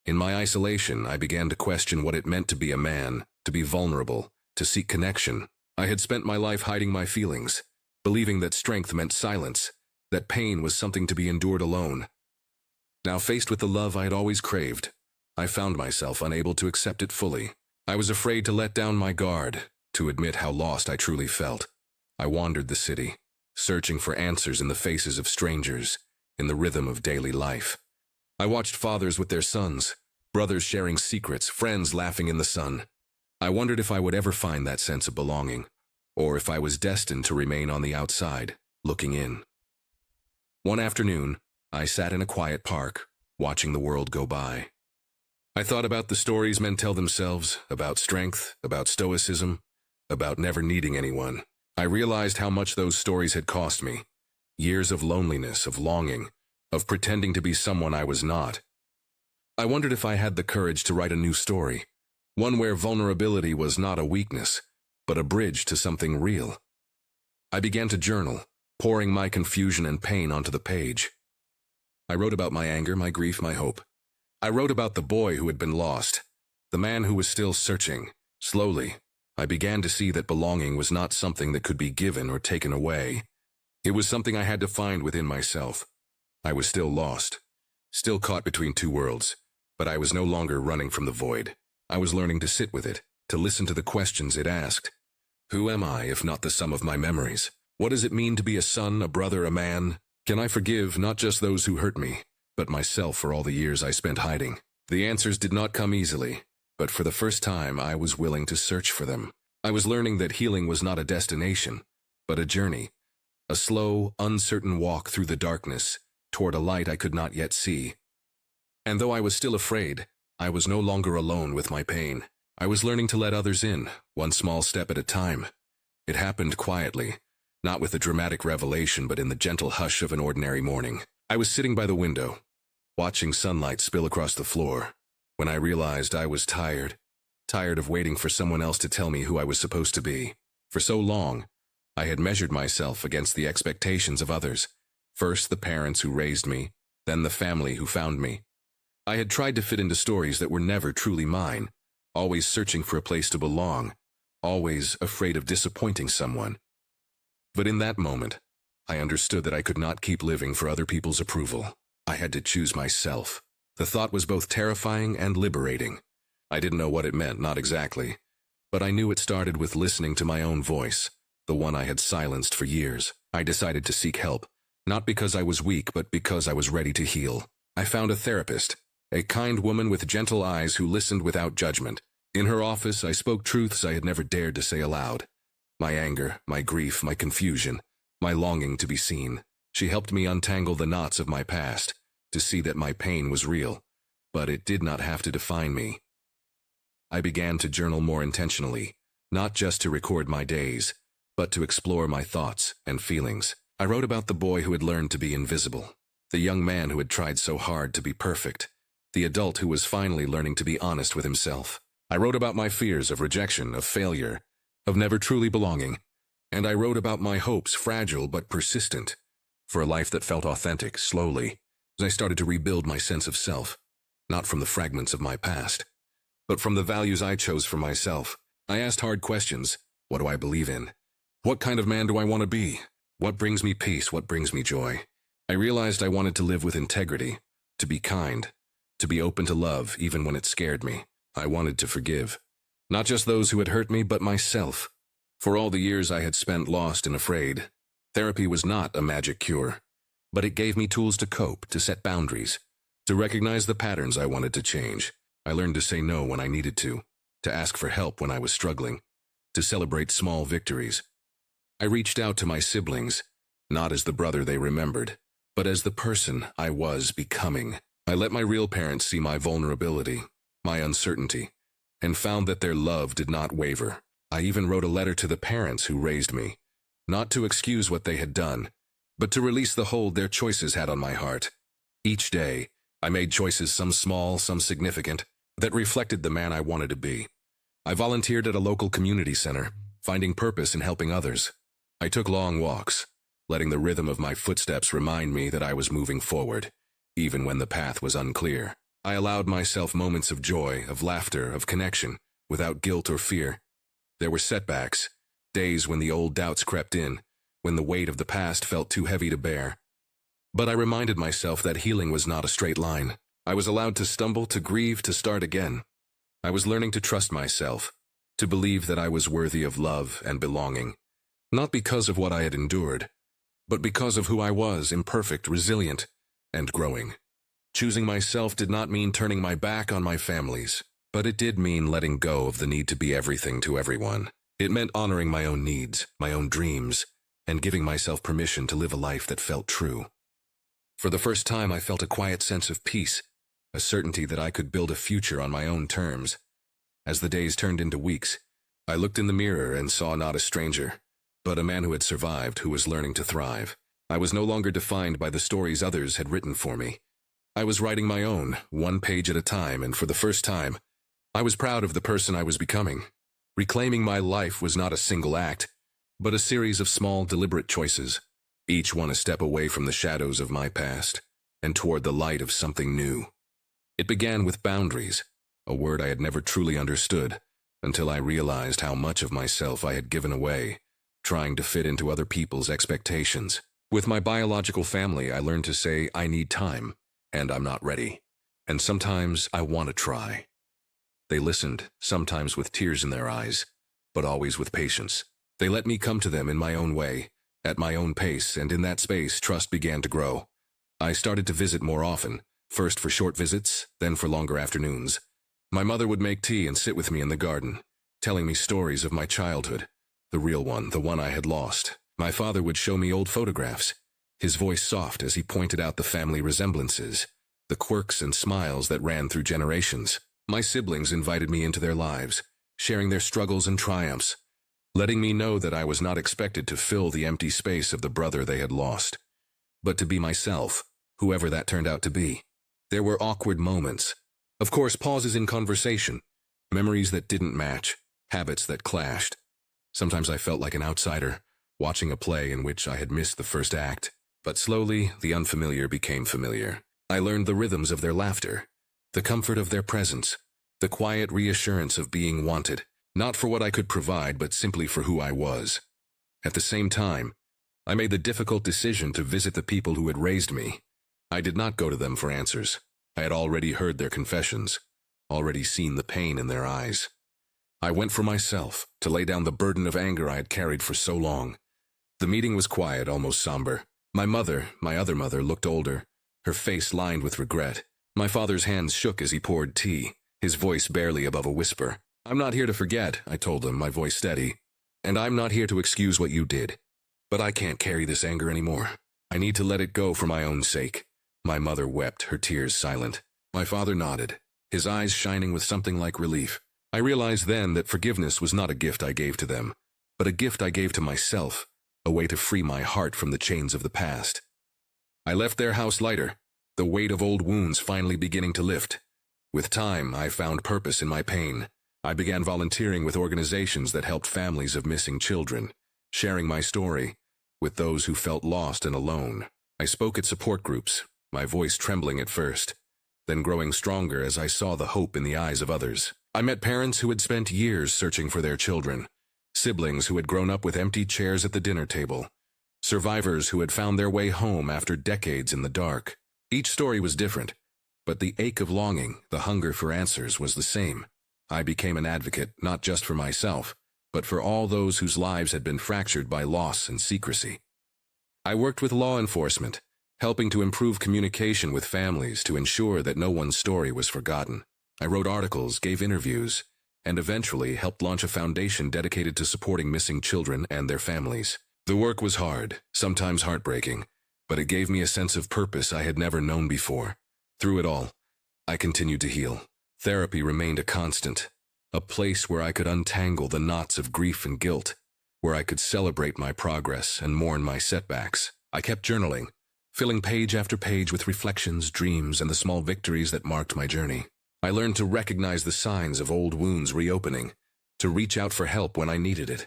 In my isolation, I began to question what it meant to be a man, to be vulnerable, to seek connection. I had spent my life hiding my feelings, believing that strength meant silence, that pain was something to be endured alone. Now faced with the love I had always craved, I found myself unable to accept it fully. I was afraid to let down my guard, to admit how lost I truly felt. I wandered the city, searching for answers in the faces of strangers, in the rhythm of daily life. I watched fathers with their sons, brothers sharing secrets, friends laughing in the sun. I wondered if I would ever find that sense of belonging, or if I was destined to remain on the outside, looking in. One afternoon, I sat in a quiet park, watching the world go by. I thought about the stories men tell themselves, about strength, about stoicism, about never needing anyone. I realized how much those stories had cost me. Years of loneliness, of longing, of pretending to be someone I was not. I wondered if I had the courage to write a new story, one where vulnerability was not a weakness, but a bridge to something real. I began to journal, pouring my confusion and pain onto the page. I wrote about my anger, my grief, my hope. I wrote about the boy who had been lost, the man who was still searching. Slowly, I began to see that belonging was not something that could be given or taken away. It was something I had to find within myself. I was still lost, still caught between two worlds, but I was no longer running from the void. I was learning to sit with it, to listen to the questions it asked. Who am I, if not the sum of my memories? What does it mean to be a son, a brother, a man? Can I forgive not just those who hurt me, but myself for all the years I spent hiding? The answers did not come easily, but for the first time I was willing to search for them. I was learning that healing was not a destination, but a journey, a slow, uncertain walk through the darkness toward a light I could not yet see. And though I was still afraid, I was no longer alone with my pain. I was learning to let others in, one small step at a time. It happened quietly, not with a dramatic revelation, but in the gentle hush of an ordinary morning. I was sitting by the window, watching sunlight spill across the floor, when I realized I was tired of waiting for someone else to tell me who I was supposed to be. For so long, I had measured myself against the expectations of others. First the parents who raised me, then the family who found me. I had tried to fit into stories that were never truly mine, always searching for a place to belong, always afraid of disappointing someone. But in that moment, I understood that I could not keep living for other people's approval. I had to choose myself. The thought was both terrifying and liberating. I didn't know what it meant, not exactly, but I knew it started with listening to my own voice, the one I had silenced for years. I decided to seek help, not because I was weak, but because I was ready to heal. I found a therapist, a kind woman with gentle eyes who listened without judgment. In her office, I spoke truths I had never dared to say aloud. My anger, my grief, my confusion, my longing to be seen. She helped me untangle the knots of my past, to see that my pain was real, but it did not have to define me. I began to journal more intentionally, not just to record my days, but to explore my thoughts and feelings. I wrote about the boy who had learned to be invisible, the young man who had tried so hard to be perfect, the adult who was finally learning to be honest with himself. I wrote about my fears of rejection, of failure, of never truly belonging, and I wrote about my hopes, fragile but persistent, for a life that felt authentic. Slowly, as I started to rebuild my sense of self, not from the fragments of my past, but from the values I chose for myself. I asked hard questions. What do I believe in? What kind of man do I want to be? What brings me peace? What brings me joy? I realized I wanted to live with integrity, to be kind, to be open to love even when it scared me. I wanted to forgive, not just those who had hurt me, but myself. For all the years I had spent lost and afraid, therapy was not a magic cure, but it gave me tools to cope, to set boundaries, to recognize the patterns I wanted to change. I learned to say no when I needed to ask for help when I was struggling, to celebrate small victories. I reached out to my siblings, not as the brother they remembered, but as the person I was becoming. I let my real parents see my vulnerability, my uncertainty, and found that their love did not waver. I even wrote a letter to the parents who raised me, not to excuse what they had done, but to release the hold their choices had on my heart. Each day, I made choices, some small, some significant, that reflected the man I wanted to be. I volunteered at a local community center, finding purpose in helping others. I took long walks, letting the rhythm of my footsteps remind me that I was moving forward, even when the path was unclear. I allowed myself moments of joy, of laughter, of connection, without guilt or fear. There were setbacks, days when the old doubts crept in, when the weight of the past felt too heavy to bear. But I reminded myself that healing was not a straight line. I was allowed to stumble, to grieve, to start again. I was learning to trust myself, to believe that I was worthy of love and belonging, not because of what I had endured, but because of who I was, imperfect, resilient, and growing. Choosing myself did not mean turning my back on my families, but it did mean letting go of the need to be everything to everyone. It meant honoring my own needs, my own dreams, and giving myself permission to live a life that felt true. For the first time, I felt a quiet sense of peace, a certainty that I could build a future on my own terms. As the days turned into weeks, I looked in the mirror and saw not a stranger, but a man who had survived, who was learning to thrive. I was no longer defined by the stories others had written for me. I was writing my own, one page at a time, and for the first time, I was proud of the person I was becoming. Reclaiming my life was not a single act, but a series of small, deliberate choices, each one a step away from the shadows of my past and toward the light of something new. It began with boundaries, a word I had never truly understood until I realized how much of myself I had given away, trying to fit into other people's expectations. With my biological family, I learned to say, I need time, and I'm not ready, and sometimes I want to try. They listened, sometimes with tears in their eyes, but always with patience. They let me come to them in my own way, at my own pace, and in that space, trust began to grow. I started to visit more often, first for short visits, then for longer afternoons. My mother would make tea and sit with me in the garden, telling me stories of my childhood, the real one, the one I had lost. My father would show me old photographs, his voice soft as he pointed out the family resemblances, the quirks and smiles that ran through generations. My siblings invited me into their lives, sharing their struggles and triumphs, letting me know that I was not expected to fill the empty space of the brother they had lost, but to be myself, whoever that turned out to be. There were awkward moments. Of course, pauses in conversation, memories that didn't match, habits that clashed. Sometimes I felt like an outsider, watching a play in which I had missed the first act. But slowly, the unfamiliar became familiar. I learned the rhythms of their laughter, the comfort of their presence, the quiet reassurance of being wanted, not for what I could provide, but simply for who I was. At the same time, I made the difficult decision to visit the people who had raised me. I did not go to them for answers. I had already heard their confessions, already seen the pain in their eyes. I went for myself, to lay down the burden of anger I had carried for so long. The meeting was quiet, almost somber. My mother, my other mother, looked older, her face lined with regret. My father's hands shook as he poured tea, his voice barely above a whisper. I'm not here to forget, I told him, my voice steady. And I'm not here to excuse what you did. But I can't carry this anger anymore. I need to let it go for my own sake. My mother wept, her tears silent. My father nodded, his eyes shining with something like relief. I realized then that forgiveness was not a gift I gave to them, but a gift I gave to myself, a way to free my heart from the chains of the past. I left their house lighter, the weight of old wounds finally beginning to lift. With time, I found purpose in my pain. I began volunteering with organizations that helped families of missing children, sharing my story with those who felt lost and alone. I spoke at support groups, my voice trembling at first, then growing stronger as I saw the hope in the eyes of others. I met parents who had spent years searching for their children, siblings who had grown up with empty chairs at the dinner table, survivors who had found their way home after decades in the dark. Each story was different, but the ache of longing, the hunger for answers was the same. I became an advocate not just for myself, but for all those whose lives had been fractured by loss and secrecy. I worked with law enforcement, helping to improve communication with families to ensure that no one's story was forgotten. I wrote articles, gave interviews, and eventually helped launch a foundation dedicated to supporting missing children and their families. The work was hard, sometimes heartbreaking, but it gave me a sense of purpose I had never known before. Through it all, I continued to heal. Therapy remained a constant, a place where I could untangle the knots of grief and guilt, where I could celebrate my progress and mourn my setbacks. I kept journaling, filling page after page with reflections, dreams, and the small victories that marked my journey. I learned to recognize the signs of old wounds reopening, to reach out for help when I needed it,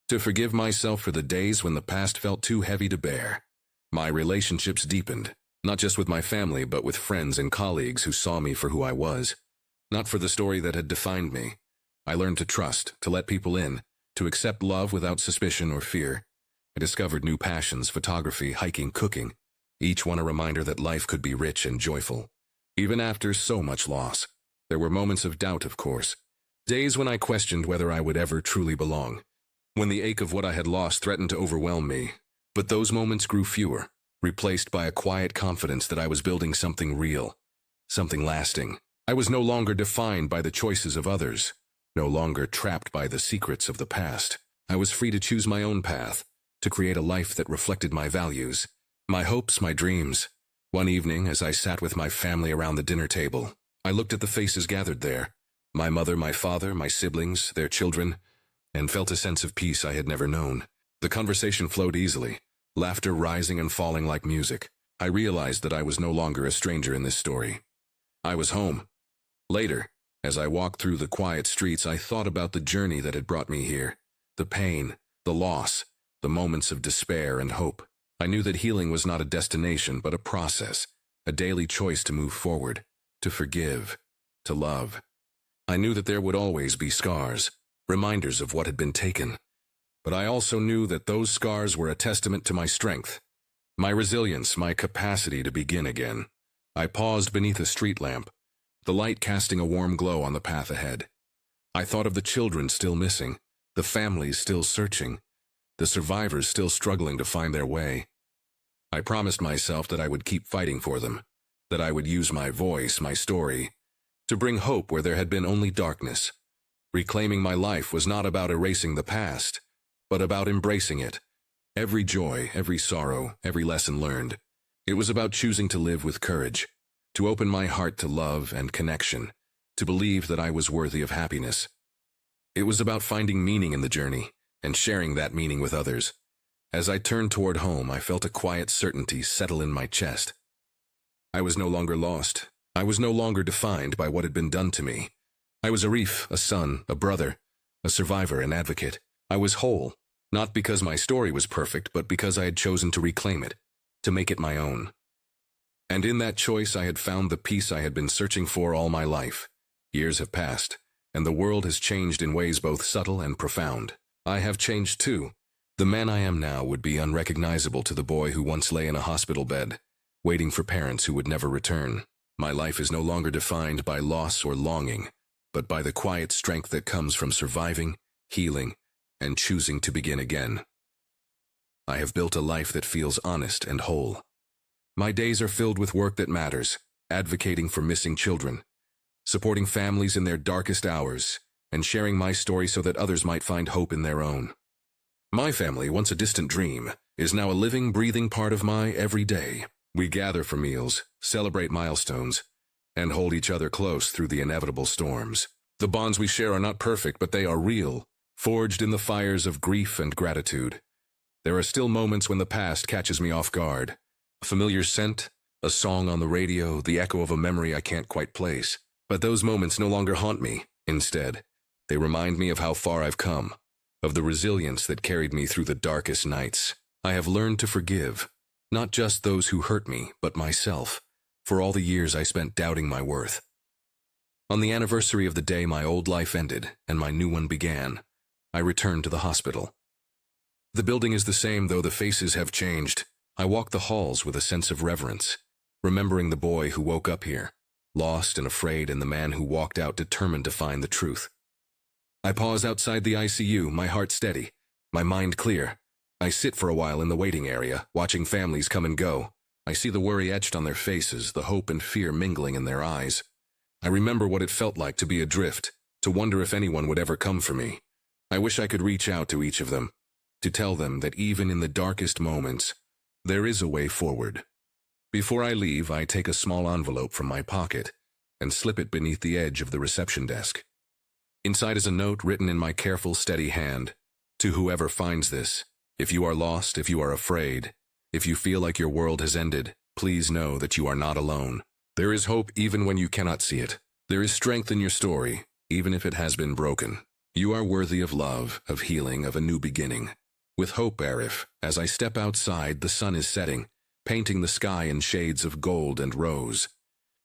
to forgive myself for the days when the past felt too heavy to bear. My relationships deepened, not just with my family, but with friends and colleagues who saw me for who I was, not for the story that had defined me. I learned to trust, to let people in, to accept love without suspicion or fear. I discovered new passions, photography, hiking, cooking, each one a reminder that life could be rich and joyful, even after so much loss. There were moments of doubt, of course, days when I questioned whether I would ever truly belong, when the ache of what I had lost threatened to overwhelm me. But those moments grew fewer, replaced by a quiet confidence that I was building something real, something lasting. I was no longer defined by the choices of others, no longer trapped by the secrets of the past. I was free to choose my own path, to create a life that reflected my values, my hopes, my dreams. One evening, as I sat with my family around the dinner table, I looked at the faces gathered there, my mother, my father, my siblings, their children, and felt a sense of peace I had never known. The conversation flowed easily, laughter rising and falling like music. I realized that I was no longer a stranger in this story. I was home. Later, as I walked through the quiet streets, I thought about the journey that had brought me here. The pain, the loss, the moments of despair and hope. I knew that healing was not a destination, but a process, a daily choice to move forward, to forgive, to love. I knew that there would always be scars, reminders of what had been taken. But I also knew that those scars were a testament to my strength, my resilience, my capacity to begin again. I paused beneath a street lamp, the light casting a warm glow on the path ahead. I thought of the children still missing, the families still searching, the survivors still struggling to find their way. I promised myself that I would keep fighting for them, that I would use my voice, my story, to bring hope where there had been only darkness. Reclaiming my life was not about erasing the past, but about embracing it. Every joy, every sorrow, every lesson learned. It was about choosing to live with courage, to open my heart to love and connection, to believe that I was worthy of happiness. It was about finding meaning in the journey and sharing that meaning with others. As I turned toward home, I felt a quiet certainty settle in my chest. I was no longer lost. I was no longer defined by what had been done to me. I was Arif, a son, a brother, a survivor, an advocate. I was whole, not because my story was perfect, but because I had chosen to reclaim it, to make it my own. And in that choice, I had found the peace I had been searching for all my life. Years have passed, and the world has changed in ways both subtle and profound. I have changed too. The man I am now would be unrecognizable to the boy who once lay in a hospital bed, waiting for parents who would never return. My life is no longer defined by loss or longing, but by the quiet strength that comes from surviving, healing, and choosing to begin again. I have built a life that feels honest and whole. My days are filled with work that matters, advocating for missing children, supporting families in their darkest hours, and sharing my story so that others might find hope in their own. My family, once a distant dream, is now a living, breathing part of my everyday. We gather for meals, celebrate milestones, and hold each other close through the inevitable storms. The bonds we share are not perfect, but they are real, forged in the fires of grief and gratitude. There are still moments when the past catches me off guard. A familiar scent, a song on the radio, the echo of a memory I can't quite place. But those moments no longer haunt me. Instead, they remind me of how far I've come, of the resilience that carried me through the darkest nights. I have learned to forgive, not just those who hurt me, but myself, for all the years I spent doubting my worth. On the anniversary of the day my old life ended and my new one began, I returned to the hospital. The building is the same, though the faces have changed. I walk the halls with a sense of reverence, remembering the boy who woke up here, lost and afraid, and the man who walked out determined to find the truth. I pause outside the ICU, my heart steady, my mind clear. I sit for a while in the waiting area, watching families come and go. I see the worry etched on their faces, the hope and fear mingling in their eyes. I remember what it felt like to be adrift, to wonder if anyone would ever come for me. I wish I could reach out to each of them, to tell them that even in the darkest moments, there is a way forward. Before I leave, I take a small envelope from my pocket and slip it beneath the edge of the reception desk. Inside is a note written in my careful, steady hand. To whoever finds this, if you are lost, if you are afraid, if you feel like your world has ended, please know that you are not alone. There is hope even when you cannot see it. There is strength in your story, even if it has been broken. You are worthy of love, of healing, of a new beginning. With hope, Arif, as I step outside, the sun is setting, painting the sky in shades of gold and rose.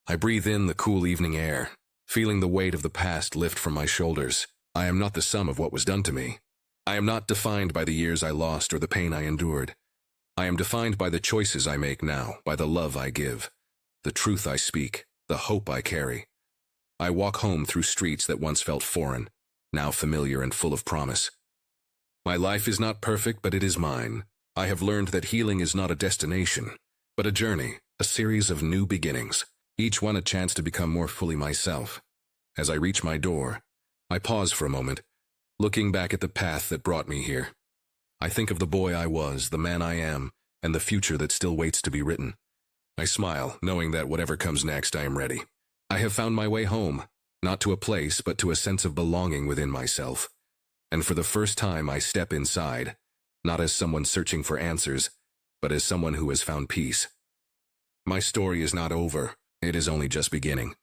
I breathe in the cool evening air, feeling the weight of the past lift from my shoulders. I am not the sum of what was done to me. I am not defined by the years I lost or the pain I endured. I am defined by the choices I make now, by the love I give, the truth I speak, the hope I carry. I walk home through streets that once felt foreign, now familiar and full of promise. My life is not perfect, but it is mine. I have learned that healing is not a destination, but a journey, a series of new beginnings, each one a chance to become more fully myself. As I reach my door, I pause for a moment, looking back at the path that brought me here. I think of the boy I was, the man I am, and the future that still waits to be written. I smile, knowing that whatever comes next, I am ready. I have found my way home, not to a place, but to a sense of belonging within myself. And for the first time, I step inside, not as someone searching for answers, but as someone who has found peace. My story is not over. It is only just beginning.